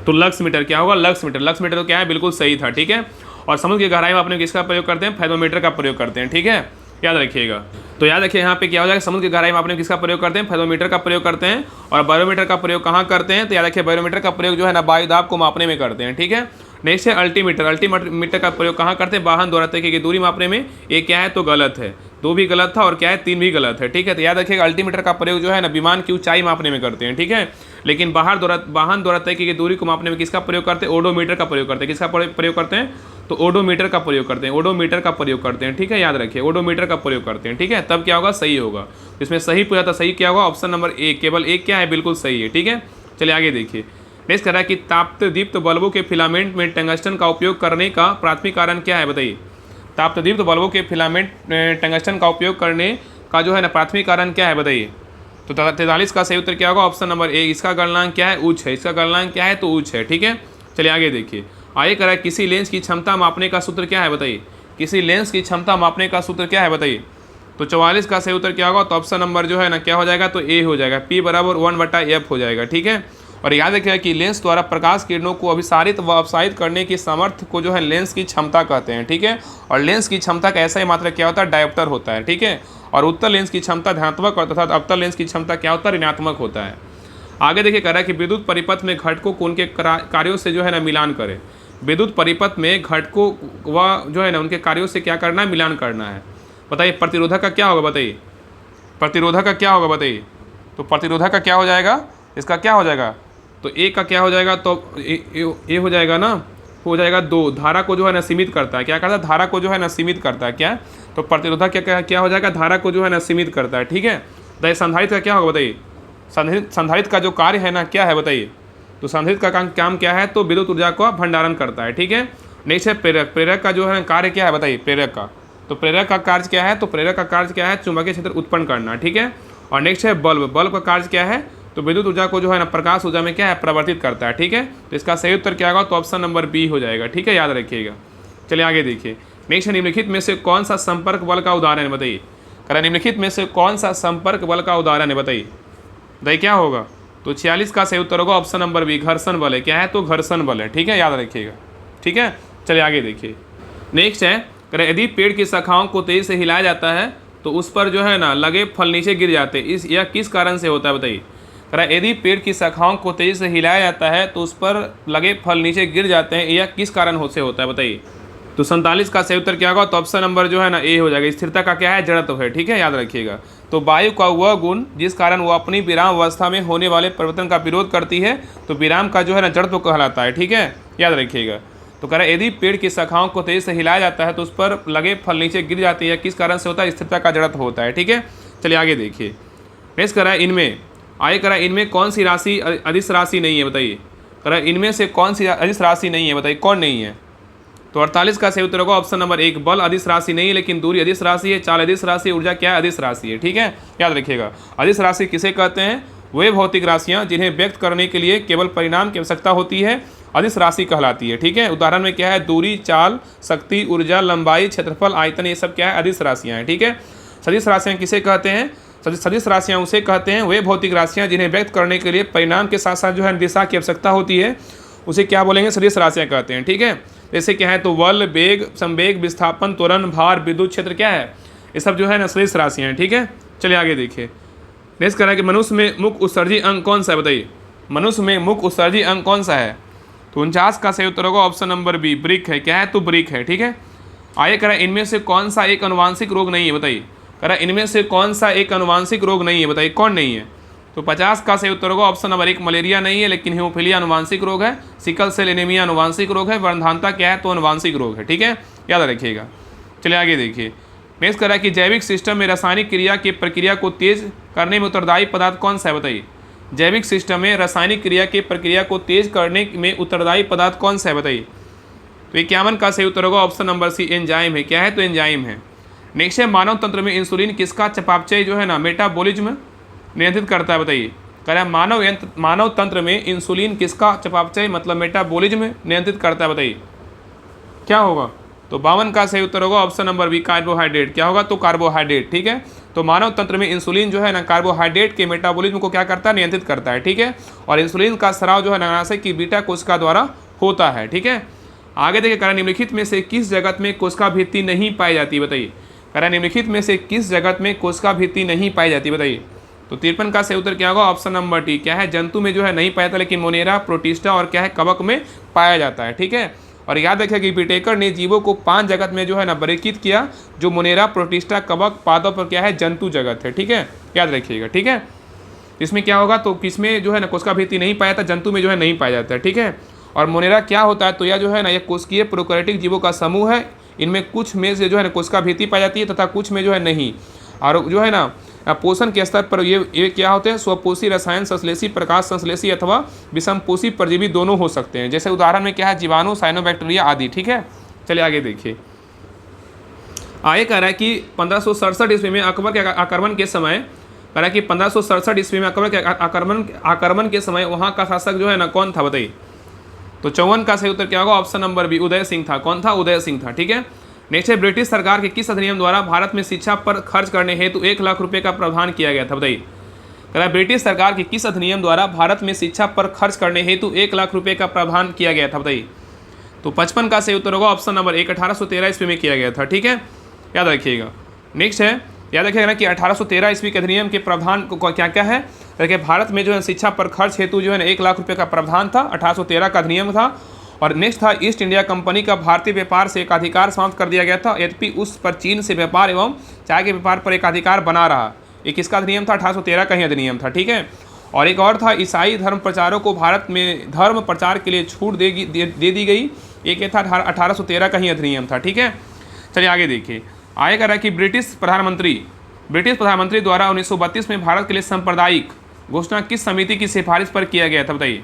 तो लक्स मीटर क्या होगा? Lux meter. लक्स मीटर तो क्या है, बिल्कुल सही था। ठीक है, और समुद्र की गहराई मापने में किसका प्रयोग करते हैं? थर्मोमीटर का प्रयोग करते हैं। ठीक है, याद रखिएगा। तो याद रखिए यहाँ पे क्या हो जाएगा, समुद्र की गहराई मापने में किसका प्रयोग करते हैं? थर्मोमीटर का प्रयोग करते हैं। और बैरोमीटर का प्रयोग कहाँ करते हैं? तो याद रखिए बैरोमीटर का प्रयोग जो है ना वायुदाब को मापने में करते हैं। ठीक है, नेक्स्ट है अल्टीमीटर। अल्टीमीटर का प्रयोग कहाँ करते हैं? वाहन द्वारा तय की गई दूरी मापने में। ये क्या है, तो गलत है। 2 भी गलत था और क्या है, 3 भी गलत है। ठीक है, तो याद रखिएगा अल्टीमीटर का प्रयोग जो है ना विमान की ऊंचाई मापने में करते हैं। ठीक है, लेकिन वाहन द्वारा तय की गई दूरी को मापने में किसका प्रयोग करते हैं? ओडोमीटर का प्रयोग करते हैं। किसका प्रयोग करते हैं? तो ओडोमीटर का प्रयोग करते हैं। ओडोमीटर का प्रयोग करते हैं। ठीक है, याद रखिए ओडोमीटर का प्रयोग करते हैं। ठीक है, तब क्या होगा, सही होगा। इसमें सही पूछा था, सही क्या होगा? ऑप्शन नंबर 1, केवल 1 क्या है, बिल्कुल सही है। ठीक है, चलिए आगे देखिए। नेक्स्ट कह रहा है कि ताप्तदीप्त बल्बों के फिलामेंट में टंगस्टन का उपयोग करने का प्राथमिक कारण क्या है बताइए। ताप्तदीप्त बल्बों के फिलामेंट टंगस्टन का उपयोग करने का जो है ना प्राथमिक कारण क्या है बताइए। तो 43 का सही उत्तर क्या होगा? ऑप्शन नंबर 1, इसका गलनांक क्या है? उच्च है। इसका गलनांक क्या है? तो उच्च है। ठीक है, चलिए आगे देखिए। आगे कह रहा है किसी लेंस की क्षमता मापने का सूत्र क्या है बताइए। किसी लेंस की क्षमता मापने का सूत्र क्या है बताइए। तो 44 का सही उत्तर क्या होगा? तो ऑप्शन नंबर जो है ना क्या हो जाएगा, तो ए हो जाएगा। P बराबर 1/f हो जाएगा। ठीक है, और याद रखिएगा कि लेंस द्वारा प्रकाश किरणों को अभिसारित व अपसारित करने की सामर्थ्य को जो है लेंस की क्षमता कहते हैं। ठीक है, और लेंस की क्षमता का ऐसा ही मात्रा क्या होता है? डायोप्टर होता है। ठीक है, और उत्तल लेंस की क्षमता धनात्मक और तथा अवतल लेंस की क्षमता क्या होता है? ऋणात्मक होता है। आगे देखिए कह रहा है कि विद्युत परिपथ में घटकों को उनके कार्यों से जो है ना मिलान करें। विद्युत परिपथ में घटकों व जो है ना उनके कार्यों से क्या करना है? मिलान करना है। बताइए प्रतिरोधक का क्या होगा बताइए। प्रतिरोधक का क्या होगा बताइए। तो प्रतिरोधक का क्या हो जाएगा? इसका क्या हो जाएगा? तो ए का क्या हो जाएगा? तो ए हो जाएगा ना, हो जाएगा 2। धारा को जो है ना सीमित करता है। क्या करता है? धारा को जो है ना सीमित करता है। क्या? तो प्रतिरोधक क्या हो जाएगा? धारा को जो है ना सीमित करता है। ठीक है, तो संधारित्र का क्या होगा बताइए। संधारित्र का जो कार्य है ना क्या है बताइए। तो संधारित्र का काम क्या है? तो विद्युत ऊर्जा का भंडारण करता है। ठीक है, नेक्स्ट है प्रेरक। प्रेरक का जो है कार्य क्या है बताइए। प्रेरक का, तो प्रेरक का कार्य क्या है? तो प्रेरक का कार्य क्या है? चुंबकीय क्षेत्र उत्पन्न करना। ठीक है, और नेक्स्ट है बल्ब। बल्ब का कार्य क्या है? तो विद्युत ऊर्जा को जो है ना प्रकाश ऊर्जा में क्या है? परिवर्तित करता है। ठीक है, तो इसका सही उत्तर क्या होगा? तो ऑप्शन नंबर बी हो जाएगा। ठीक है, याद रखिएगा। चलिए आगे देखिए। नेक्स्ट है निम्नलिखित में से कौन सा संपर्क बल का उदाहरण है बताइए। कह रहा निम्नलिखित में से कौन सा संपर्क बल का उदाहरण है बताइए। बताइए क्या होगा? तो 46 का सही उत्तर होगा ऑप्शन नंबर बी, घर्षण बल है। क्या है? तो घर्षण बल है। ठीक है, याद रखिएगा। ठीक है, चलिए आगे देखिए। नेक्स्ट है यदि पेड़ की शाखाओं को तेजी से हिलाया जाता है तो उस पर जो है ना लगे फल नीचे गिर जाते हैं। इस यह किस कारण से होता है बताइए। यदि पेड़ की शाखाओं को तेजी से हिलाया जाता है तो उस पर लगे फल नीचे गिर जाते हैं, यह किस कारण से होता है बताइए। तो 47 का सही उत्तर क्या होगा? तो ऑप्शन नंबर जो है ना ए हो जाएगा। स्थिरता का क्या है? जड़त्व है। ठीक है, याद रखिएगा। तो वायु का वह गुण जिस कारण वो अपनी विराम अवस्था में होने वाले परिवर्तन का विरोध करती है, तो विराम का जो है ना जड़त्व कहलाता है। ठीक है, याद रखिएगा। तो कह रहा है यदि पेड़ की शाखाओं को तेजी से हिलाया जाता है तो उस पर लगे फल नीचे गिर जाती है, किस कारण से होता है? स्थिरता का जड़त्व होता है। ठीक है, चलिए आगे देखिए। नेक्स्ट कह रहा है इनमें आगे कह रहा है इनमें कौन सी राशि अदिश राशि नहीं है बताइए। कह रहा है इनमें से कौन सी अदिश राशि नहीं है बताइए, कौन नहीं है। तो 48 का सही उत्तर होगा ऑप्शन नंबर 1, बल अदिश राशि नहीं है लेकिन दूरी अदिश राशि है, चाल अदिश राशि, ऊर्जा क्या है? अदिश राशि है। ठीक है, याद रखिएगा। अदिश राशि किसे कहते हैं? वे भौतिक राशियाँ जिन्हें व्यक्त करने के लिए केवल परिणाम की आवश्यकता होती है अदिश राशि कहलाती है। ठीक है, उदाहरण में क्या है, दूरी, चाल, शक्ति, ऊर्जा, लंबाई, क्षेत्रफल, आयतन, ये सब क्या है, अदिश राशियाँ हैं। ठीक है, सदिश राशियाँ किसे कहते हैं, सदिश राशियाँ उसे कहते हैं वे भौतिक राशियाँ जिन्हें व्यक्त करने के लिए परिणाम के साथ साथ जो है दिशा की आवश्यकता होती है, उसे क्या बोलेंगे, सदिश राशियाँ कहते हैं। ठीक है, जैसे क्या है, तो बल, वेग, संवेग, विस्थापन, त्वरण, भार, विद्युत क्षेत्र क्या है, ये सब जो है ना सदिश राशियाँ हैं। ठीक है, चलिए आगे देखिए। नेक्स्ट कह रहा है कि मनुष्य में मुख्य उत्सर्जी अंग कौन सा है, बताइए। मनुष्य में मुख्य उत्सर्जी अंग कौन सा है, तो 49 का सही उत्तर होगा ऑप्शन नंबर बी, ब्रिक है। क्या है, तो ब्रिक है। ठीक है, आगे कह रहा है इनमें से कौन सा एक अनुवांशिक रोग नहीं है, बताइए। कह रहा है इनमें से कौन सा एक अनुवांशिक रोग नहीं है, बताइए कौन नहीं है। तो 50 का सही उत्तर होगा ऑप्शन नंबर 1, मलेरिया नहीं है, लेकिन हीमोफीलिया अनुवांशिक रोग है, सिकल सेल एनीमिया अनुवांशिक रोग है, वर्णधानता क्या है, तो अनुवांशिक रोग है। ठीक है, याद रखिएगा। चलिए आगे देखिए। नेक्स्ट कह रहा है कि जैविक सिस्टम में रासायनिक क्रिया की प्रक्रिया को तेज करने में उत्तरदायी पदार्थ कौन सा है, बताइए। जैविक सिस्टम में रासायनिक क्रिया की प्रक्रिया को तेज करने में उत्तरदायी पदार्थ कौन सा है, बताइए। तो 51 का सही उत्तर होगा ऑप्शन नंबर सी, एंजाइम है। क्या है, तो एंजाइम है। नेक्स्ट है मानव तंत्र में इंसुलिन किसका चयापचय जो है ना, मेटाबॉलिज्म नियंत्रित करता है, बताइए। कह रहा है मानव तंत्र में इंसुलिन किसका चयापचय मतलब मेटाबॉलिज्म नियंत्रित करता है, बताइए क्या होगा। तो 52 का सही उत्तर होगा ऑप्शन नंबर बी, कार्बोहाइड्रेट। क्या होगा, तो कार्बोहाइड्रेट। ठीक है, तो मानव तंत्र में इंसुलिन जो है ना कार्बोहाइड्रेट के मेटाबॉलिज्म को क्या करता है, नियंत्रित करता है। ठीक है, और इंसुलिन का स्राव जो है अग्नाशय की बीटा कोशिका द्वारा होता है। ठीक है, आगे देखिए। कह रहा है निम्नलिखित में से किस जगत में कोशिका भित्ति नहीं पाई जाती, बताइए। कह रहा है निम्नलिखित में से किस जगत में कोशिका भित्ति नहीं पाई जाती, बताइए। तो 53 का सही उत्तर क्या होगा, ऑप्शन नंबर डी। क्या है, जंतु में जो है नहीं पाया जाता, लेकिन मोनेरा, प्रोटिस्टा और क्या है, कवक में पाया जाता है। ठीक है, और याद रखिए कि विटेकर ने जीवों को 5 जगत में जो है ना वर्गीकृत किया, जो मोनेरा, प्रोटिस्टा, कवक, पादप और क्या है, जंतु जगत है। ठीक है, याद रखिएगा। ठीक है, इसमें क्या होगा, तो किसमें जो है ना कोशिका भित्ति नहीं पाया जाता, जंतु में जो है नहीं पाया जाता है। ठीक है, और मोनेरा क्या होता है, तो यह जो है ना यह कोशिकीय प्रोकैरियोटिक जीवों का समूह है। इनमें कुछ में से जो है ना कोशिका भित्ति पाई जाती है तथा कुछ में जो है नहीं। और जो है ना पोषण के स्तर पर ये क्या होते हैं, स्वपोषी, रसायन संश्लेषी, प्रकाश संश्लेषी अथवा विषमपोषी परजीवी दोनों हो सकते हैं। जैसे उदाहरण में क्या है, जीवाणु, साइनोबैक्टीरिया आदि। ठीक है, चलिए आगे देखिए। आगे कह रहा है कि 1567 ईस्वी में अकबर के आक्रमण के समय, कह रहा है कि 1567 ईस्वी में अकबर के आक्रमण के समय वहाँ का शासक जो है ना कौन था, बताइए। तो 54 का सही उत्तर क्या होगा, option number B, Uday Singh था। कौन था, उदय सिंह था। ठीक है, नेक्स्ट है ब्रिटिश सरकार के किस अधिनियम द्वारा भारत में शिक्षा पर खर्च करने हेतु 1 लाख रुपए का प्रावधान किया गया था, बताइए। कह रहा है ब्रिटिश सरकार के किस अधिनियम द्वारा भारत में शिक्षा पर खर्च करने हेतु 1 लाख रुपए का प्रावधान किया गया था, बताइए। तो 55 का सही उत्तर होगा ऑप्शन नंबर 1, 1813 ईस्वी में किया गया था। ठीक है, याद रखिएगा। नेक्स्ट है, याद रखिएगा ना कि 1813 ईस्वी के अधिनियम के प्रावधान को क्या क्या है, देखिए भारत में जो है शिक्षा पर खर्च हेतु जो है 1 लाख रुपए का प्रावधान था, 1813 का अधिनियम था। और नेक्स्ट था ईस्ट इंडिया कंपनी का भारतीय व्यापार से एक अधिकार समाप्त कर दिया गया था, यद्यपि उस पर चीन से व्यापार एवं चाय के व्यापार पर एक अधिकार बना रहा। एक किसका अधिनियम था, 1813 का ही अधिनियम था। ठीक है, और एक और था ईसाई धर्म प्रचारों को भारत में धर्म प्रचार के लिए छूट दे दी गई, एक था 1813 का ही अधिनियम था। ठीक है, चलिए आगे देखिए। आगे कह रहा है कि ब्रिटिश प्रधानमंत्री द्वारा 1932 में भारत के लिए सांप्रदायिक घोषणा किस समिति की सिफारिश पर किया गया था, बताइए।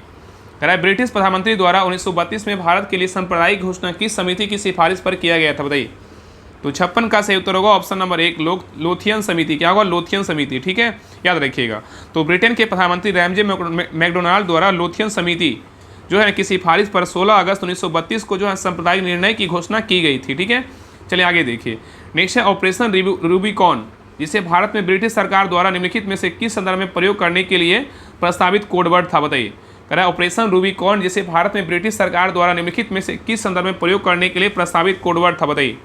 कह रहा है ब्रिटिश प्रधानमंत्री द्वारा 1932 में भारत के लिए सांप्रदायिक घोषणा किस समिति की सिफारिश पर किया गया था, बताइए। तो 56 का सही उत्तर होगा ऑप्शन नंबर 1, लोथियन समिति। क्या होगा, लोथियन समिति। ठीक है, याद रखिएगा। तो ब्रिटेन के प्रधानमंत्री रैमजे मैकडोनाल्ड द्वारा लोथियन समिति जो है कि सिफारिश पर 16 अगस्त 1932 को जो है सांप्रदायिक निर्णय की घोषणा की गई थी। ठीक है, चलिए आगे देखिए। नेक्स्ट है ऑपरेशन रूबिकॉन, जिसे भारत में ब्रिटिश सरकार द्वारा निम्नलिखित में से किस संदर्भ में प्रयोग करने के लिए प्रस्तावित कोडवर्ड था, बताइए। कह रहा है ऑपरेशन रूबिकॉन जिसे भारत में ब्रिटिश सरकार द्वारा निम्नलिखित में से किस संदर्भ में प्रयोग करने के लिए प्रस्तावित कोडवर्ड था, बताइए।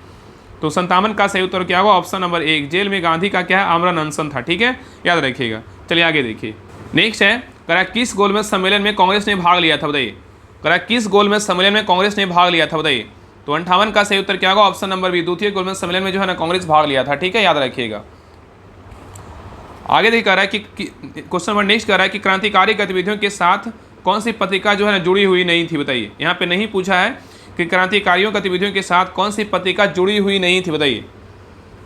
तो 57 का सही उत्तर क्या होगा, ऑप्शन नंबर 1, जेल में गांधी का क्या है, आमरण अनशन था। ठीक है, याद रखिएगा। चलिए आगे देखिए। नेक्स्ट है, कह रहा है किस गोलमेज सम्मेलन में कांग्रेस ने भाग लिया था, बताइए। कह रहा है किस गोलमेज सम्मेलन में कांग्रेस ने भाग लिया था, बताइए। तो 58 का सही उत्तर क्या होगा, ऑप्शन नंबर बी, द्वितीय गोलमेज सम्मेलन में जो है ना कांग्रेस भाग लिया था। ठीक है, याद रखिएगा। आगे देखिए कह रहा है कि क्वेश्चन नंबर नेक्स्ट कह रहा है कि क्रांतिकारी गतिविधियों के साथ कौन सी पत्रिका जो है ना जुड़ी हुई नहीं थी, बताइए। यहाँ पे नहीं पूछा है कि क्रांतिकारियों गतिविधियों के साथ कौन सी पत्रिका जुड़ी हुई नहीं थी, बताइए।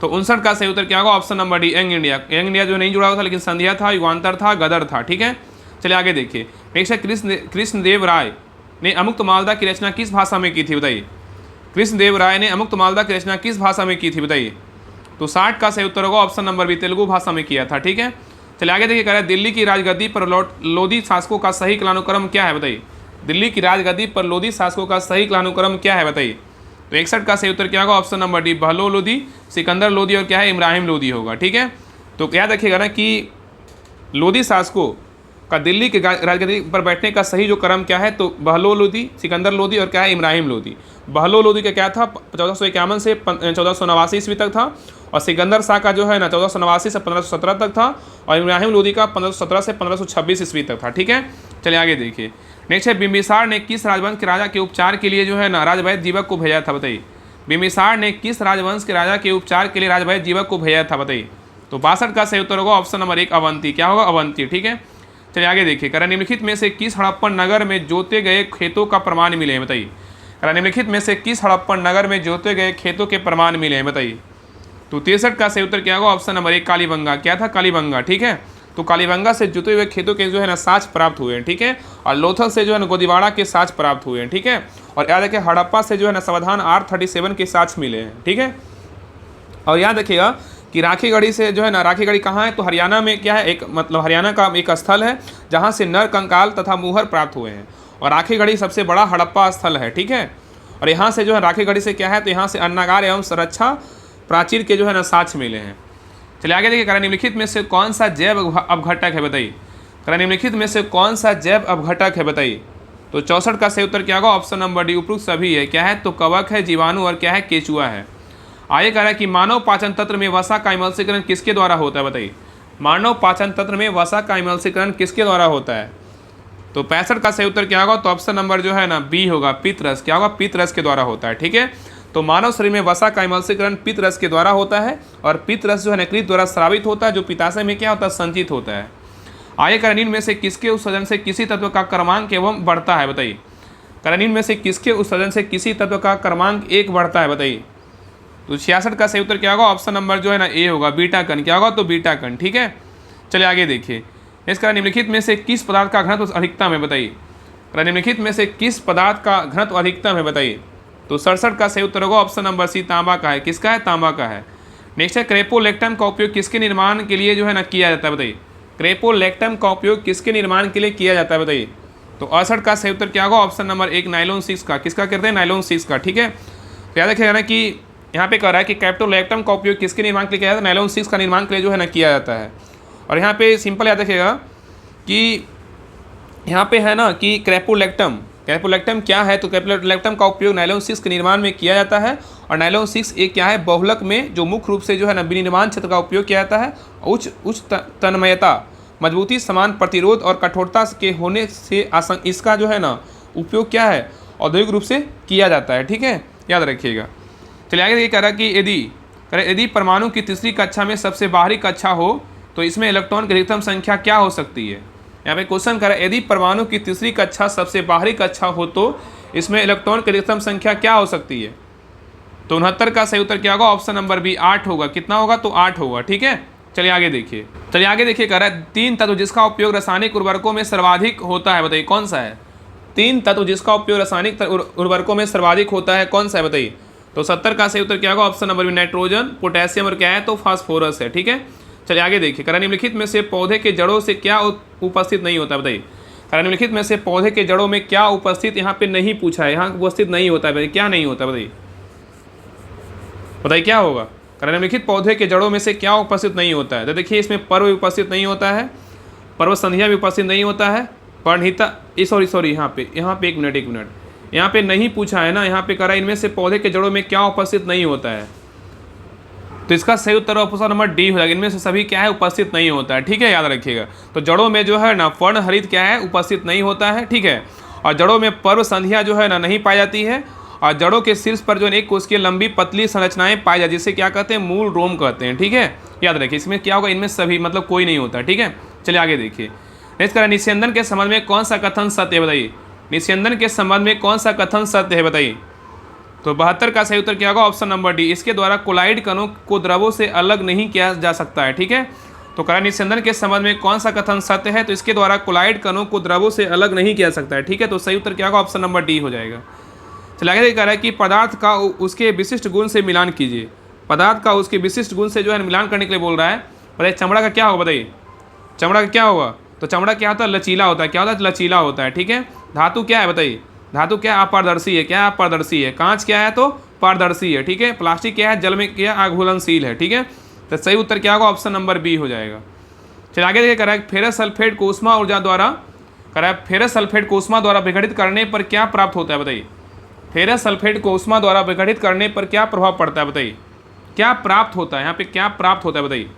तो 59 का सही उत्तर क्या होगा, option number D, young India. Young India जो नहीं जुड़ा हुआ था, लेकिन संध्या था, युगांतर था, गदर था। ठीक है, चलिए आगे देखिए। नेक्स्ट है कृष्णदेव राय ने अमुक्त मालदा की रचना किस भाषा में की थी, बताइए। कृष्णदेव राय ने अमुक्त मालदा की रचना किस भाषा में की थी, बताइए। तो 60 का सही उत्तर होगा ऑप्शन नंबर बी, तेलुगु भाषा में किया था। ठीक है, चलिए आगे देखिए। कह रहा है दिल्ली की राजगद्दी पर लोधी शासकों का सही कालानुक्रम क्या है, बताइए। दिल्ली की राजगद्दी पर लोधी शासकों का सही कालानुक्रम क्या है बताइए। तो 61 का सही उत्तर क्या होगा, option number D, Bahlol Lodhi, Sikandar Lodhi और क्या है, इब्राहिम लोधी होगा। ठीक है, तो याद रखिएगा ना कि लोधी शासकों का दिल्ली के राजगद्दी पर बैठने का सही जो क्रम क्या है, तो बहलोल लोधी, सिकंदर लोधी और क्या है, इब्राहिम लोधी। बहलोल लोधी का क्या था, 1451 से 1489 ईस्वी तक था, और सिकंदर शाह का जो है ना 1489 से 1517 तक था, और इब्राहिम लोधी का 1517 से 1526 ईस्वी तक था। ठीक है, चलिए आगे देखिए। नेक्स्ट है, बिंबिसार ने किस राजवंश के राजा के उपचार के लिए जो है ना राजवैद्य जीवक को भेजा था बताइए। बिंबिसार ने किस राजवंश के राजा के उपचार के लिए राजवैद्य जीवक को भेजा था बताइए। तो 62 का सही उत्तर होगा ऑप्शन नंबर 1, अवंती। क्या होगा, अवंती। ठीक है, चलिए आगे देखिए। करा निम्नलिखित में से किस हड़प्पन नगर में जोते गए खेतों का प्रमाण मिले हैं बताइए। करा निम्नलिखित में से किस हड़प्पन नगर में जोते गए खेतों के प्रमाण मिले हैं बताइए। तो 63 का सही उत्तर क्या होगा, ऑप्शन नंबर 1, कालीबंगा। क्या था, कालीबंगा। ठीक है, तो कालीबंगा से जुते हुए खेतों के जो है ना साक्ष्य प्राप्त हुए हैं। ठीक है, और लोथल से जो है ना गोदीवाड़ा के साक्ष्य प्राप्त हुए हैं। ठीक है, और याद रखिए हड़प्पा से जो है ना समाधान R37 के साक्ष्य मिले हैं। ठीक है, और याद रखिएगा कि राखीगढ़ी से जो है ना, राखीगढ़ी कहाँ है, तो हरियाणा में क्या है, एक मतलब हरियाणा का एक स्थल है जहाँ से नर कंकाल तथा मुहर प्राप्त हुए हैं, और राखीगढ़ी सबसे बड़ा हड़प्पा स्थल है। ठीक है, और यहाँ से जो है राखीगढ़ी से क्या है, तो यहाँ से अन्नागार एवं संरक्षा प्राचीर के जो है ना साक्ष्य मिले हैं। चलिए आगे देखिए। करा निम्नलिखित में से कौन सा जैव अपघटक है बताइए। करा निम्नलिखित में से कौन सा जैव अपघटक है बताइए। तो 64 का सही उत्तर क्या होगा, ऑप्शन नंबर डी, उपयुक्त सभी है। क्या है, तो कवक है, जीवाणु और क्या है, केचुआ है। आगे कह रहा है कि मानव पाचन तंत्र में वसा का इमल्सीकरण किसके द्वारा होता है बताइए। मानव पाचन तंत्र में वसा का इमल्सीकरण किसके द्वारा होता है। तो 65 का सही उत्तर क्या होगा, तो ऑप्शन नंबर जो है ना बी होगा, पित्तरस। क्या होगा, पित्तरस के द्वारा होता है। ठीक है, तो मानव शरीर में वसा का इमल्सीकरण पित्तरस के द्वारा होता है, और पित्तरस जो है नकृत द्वारा स्रावित होता है, जो पित्ताशय में क्या होता है, संचित होता है। आगे करणीन में से किसके उत्सर्जन से किसी तत्व का क्रमांक एवं बढ़ता है बताइए। करणीन में से किसके उत्सर्जन से किसी तत्व का क्रमांक 1 बढ़ता है बताइए। तो 66 का सही उत्तर क्या होगा, ऑप्शन नंबर जो है ना ए होगा, बीटा कण। क्या होगा, तो बीटा कण। ठीक है, चलिए आगे देखिए। इसका निम्नलिखित में से किस पदार्थ का घनत्व अधिकतम है बताइए। निम्नलिखित में से किस पदार्थ का घनत्व अधिकतम है बताइए। तो 67 का सही उत्तर होगा ऑप्शन नंबर सी, तांबा का है। किसका है, तांबा का है। नेक्स्ट है, क्रेपोलेक्टम का उपयोग किसके निर्माण के लिए जो है ना किया जाता है बताइए। क्रेपोलेक्टम का उपयोग किसके निर्माण के लिए किया जाता है बताइए। तो 68 का सही उत्तर क्या होगा, ऑप्शन नंबर 1, नाइलॉन 6 का। किसका करते हैं, नाइलॉन 6 का। ठीक है, तो याद रखिएगा ना कि यहाँ पे कह रहा है कि क्रेपोलेक्टम का उपयोग किसके निर्माण के लिए किया जाता है, नाइलॉन 6 का निर्माण के लिए जो है ना किया जाता है। और यहाँ पे सिंपल याद रखिएगा कि यहाँ पे है ना कि क्रेपोलेक्टम क्या है, तो क्रेपोलेक्टम का उपयोग नाइलॉन 6 के निर्माण में किया जाता है। और नाइलॉन 6 एक क्या है, बहुलक में जो मुख्य रूप से जो है ना विनिर्माण क्षेत्र का उपयोग किया जाता है। उच्च तन्मयता, मजबूती, समान प्रतिरोध और कठोरता के होने से इसका जो है ना उपयोग क्या है, औद्योगिक रूप से किया जाता है। ठीक है, याद रखिएगा। चलिए आगे ये कह रहा है कि यदि परमाणु की तीसरी कक्षा में सबसे बाहरी कक्षा हो तो इसमें इलेक्ट्रॉन की अधिकतम संख्या क्या हो सकती है। यहाँ पे क्वेश्चन कर रहा है, यदि परमाणु की तीसरी कक्षा सबसे बाहरी कक्षा हो तो इसमें इलेक्ट्रॉन की अधिकतम संख्या क्या हो सकती है। तो 69 का सही उत्तर क्या होगा, ऑप्शन नंबर बी, 8 होगा। कितना होगा, तो 8 होगा। ठीक है, चलिए आगे देखिए। कह रहा है 3 तत्व जिसका उपयोग रासायनिक उर्वरकों में सर्वाधिक होता है बताइए, कौन सा है। 3 तत्व जिसका उपयोग रासायनिक उर्वरकों में सर्वाधिक होता है, कौन सा है बताइए। तो 70 का सही उत्तर क्या होगा, option number B, nitrogen, potassium और क्या है, तो फास्फोरस है। ठीक है, चलिए आगे देखिए। करा निम्नलिखित में से पौधे के जड़ों से क्या उपस्थित नहीं होता बताइए। करा निम्नलिखित में से पौधे के जड़ों में क्या उपस्थित यहाँ पे नहीं पूछा है, यहाँ उपस्थित नहीं होता है बताइए, क्या नहीं होता बताइए क्या होगा। करा निम्नलिखित पौधे के जड़ों में से क्या उपस्थित नहीं होता है। तो देखिए इसमें पर्व उपस्थित नहीं होता है, पर्व संध्या भी उपस्थित नहीं होता है, पर्णहिता सॉरी यहाँ पे एक मिनट यहाँ पे नहीं पूछा है ना, यहाँ पे करा इनमें से पौधे के जड़ों में क्या उपस्थित नहीं होता है। तो इसका सही उत्तर ऑप्शन नंबर डी हो जाएगा, इनमें से सभी क्या है, उपस्थित नहीं होता है। ठीक है, याद रखिएगा। तो जड़ों में जो है ना पर्णहरित क्या है, उपस्थित नहीं होता है। ठीक है, और जड़ों में पर्व संध्या जो है ना नहीं पाई जाती है, और जड़ों के शीर्ष पर जो है एक कोशिकीय लंबी पतली संरचनाएं पाई जाती है, जिसे क्या कहते हैं, मूल रोम कहते हैं। ठीक है, याद रखिए। इसमें क्या होगा, इनमें सभी मतलब कोई नहीं होता। ठीक है, चलिए आगे देखिए। नेक्स्ट करें, निस्यंदन के संबंध में कौन सा कथन सत्य है बताइए। निस्यंदन के संबंध में कौन सा कथन सत्य है बताइए। तो 72 का सही उत्तर क्या होगा, ऑप्शन नंबर डी, इसके द्वारा कोलाइड कणों को द्रवों से अलग नहीं किया जा सकता है। ठीक है, तो करा निस्यंदन के संबंध में कौन सा कथन सत्य है, तो इसके द्वारा कोलाइड कणों को द्रवों से अलग नहीं किया सकता है। ठीक है, तो सही उत्तर क्या होगा, ऑप्शन नंबर डी हो जाएगा। चलिए आगे कह रहा है कि पदार्थ का उसके विशिष्ट गुण से मिलान कीजिए। पदार्थ का उसके विशिष्ट गुण से जो है मिलान करने के लिए बोल रहा है। बताइए चमड़ा का क्या होगा बताइए, चमड़ा का क्या होगा, तो चमड़ा क्या होता है? लचीला होता है। क्या होता है? लचीला होता है, ठीक है। धातु क्या है बताइए? धातु क्या है? अपारदर्शी है। क्या है? अपारदर्शी है। कांच क्या है? तो पारदर्शी है, ठीक है। प्लास्टिक क्या है? जल में क्या? अघुलनशील है, ठीक है। तो सही उत्तर क्या होगा? ऑप्शन नंबर बी हो जाएगा। चलिए आगे देखिए, करा फेरस सल्फेट को ऊष्मा ऊर्जा द्वारा, करा फेरस सल्फेट को ऊष्मा द्वारा विघटित करने पर क्या प्राप्त होता है बताइए? फेरस सल्फेट को ऊष्मा द्वारा विघटित करने पर क्या प्रभाव पड़ता है बताइए? क्या प्राप्त होता है यहाँ पे? क्या प्राप्त होता है बताइए?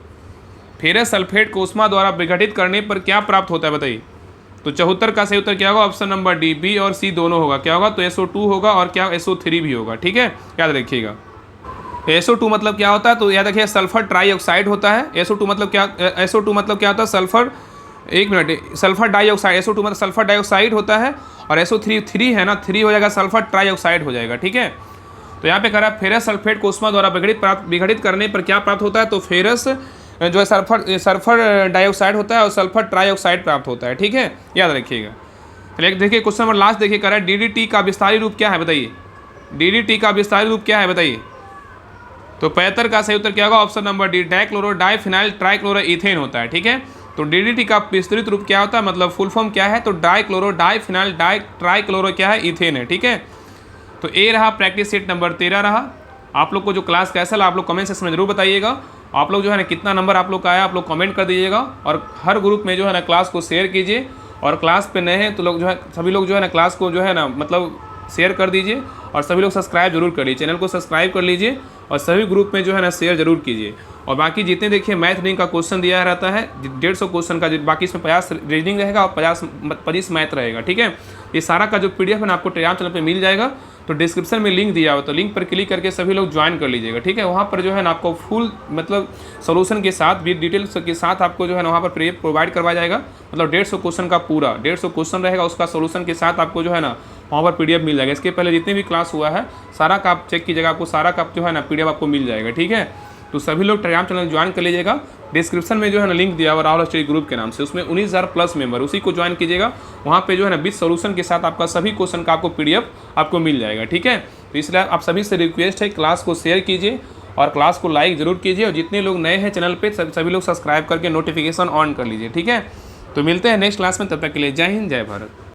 फेरस सल्फेट को ऊष्मा द्वारा विघटित करने पर क्या प्राप्त होता है बताइए? तो 74 का सही उत्तर क्या होगा? ऑप्शन नंबर डी, बी और सी दोनों होगा। क्या होगा? तो SO2 होगा और क्या? SO3 भी होगा, ठीक है, याद रखिएगा। SO2 मतलब क्या होता है? तो याद रखिए सल्फर ट्राईऑक्साइड होता है। SO2 मतलब क्या? SO2 मतलब क्या होता है? सल्फर, एक मिनट, सल्फर डाइऑक्साइड। SO2 मतलब सल्फर डाइऑक्साइड होता है और SO3 है ना, 3 हो जाएगा, सल्फर ट्राईऑक्साइड हो जाएगा, ठीक है। तो यहाँ पे करा फेरस सल्फेट को ऊष्मा द्वारा विघटित करने पर क्या प्राप्त होता है? तो फेरस जो है सल्फर डाइऑक्साइड होता है और सल्फर ट्राईऑक्साइड प्राप्त होता है, ठीक है, याद रखिएगा। चलिए देखिए क्वेश्चन नंबर लास्ट देखिए, करा DDT का विस्तारी रूप क्या है बताइए? DDT का विस्तारी रूप क्या है बताइए? तो 75 का सही उत्तर क्या होगा? Option number D, dichloro diphenyl trichloro ethane होता है, ठीक है। तो DDT का विस्तृत रूप क्या होता है, मतलब फुल फॉर्म क्या है? तो डाइक्लोरो डाइफिनाइल ट्राइक्लोरो क्या है? इथेन है, ठीक है। तो ए रहा प्रैक्टिस सेट नंबर 13 रहा। आप लोग को जो क्लास कैसा लगा आप लोग कमेंट सेक्शन में जरूर बताइएगा। आप लोग जो है ना कितना नंबर आप लोग का आया आप लोग कमेंट कर दीजिएगा और हर ग्रुप में जो है ना क्लास को शेयर कीजिए। और क्लास पे नए हैं तो लोग जो है सभी लोग जो है ना क्लास को जो है ना मतलब शेयर कर दीजिए और सभी लोग सब्सक्राइब जरूर कर लीजिए, चैनल को सब्सक्राइब कर लीजिए और सभी ग्रुप में जो है ना शेयर जरूर कीजिए। और बाकी जितने देखिए मैथ रीजनिंग का क्वेश्चन दिया रहता है 150 क्वेश्चन का, बाकी इसमें 50 रीजनिंग रहेगा और 25 मैथ रहेगा, ठीक है। ये सारा का जो PDF है ना आपको टेलीग्राम चैनल पे मिल जाएगा। तो डिस्क्रिप्शन में लिंक दिया हो तो लिंक पर क्लिक करके सभी लोग ज्वाइन कर लीजिएगा, ठीक है। वहाँ पर जो है ना आपको फुल मतलब सोल्यूशन के साथ भी डिटेल्स के साथ आपको जो है ना वहाँ पर PDF प्रोवाइड करवाया जाएगा। मतलब 150 क्वेश्चन का पूरा 150 क्वेश्चन रहेगा, उसका सोल्यूशन के साथ आपको जो है ना वहाँ पर PDF मिल जाएगा। इसके पहले जितने भी क्लास हुआ है सारा का आप चेक कीजिएगा, आपको सारा का जो है ना PDF आपको मिल जाएगा, ठीक है। तो सभी लोग टेलीग्राम चैनल ज्वाइन कर लीजिएगा। डिस्क्रिप्शन में जो है ना लिंक दिया हुआ राहुल स्टडी ग्रुप के नाम से, उसमें 19,000 प्लस मेंबर, उसी को ज्वाइन कीजिएगा। वहाँ पे जो है ना विद सोल्यूशन के साथ आपका सभी क्वेश्चन का आपको PDF आपको मिल जाएगा, ठीक है। तो इसलिए आप सभी से रिक्वेस्ट है क्लास को शेयर कीजिए और क्लास को लाइक जरूर कीजिए और जितने लोग नए हैं चैनल पे सभी लोग सब्सक्राइब करके नोटिफिकेशन ऑन कर लीजिए, ठीक है। तो मिलते हैं नेक्स्ट क्लास में, तब तक के लिए जय हिंद जय भारत।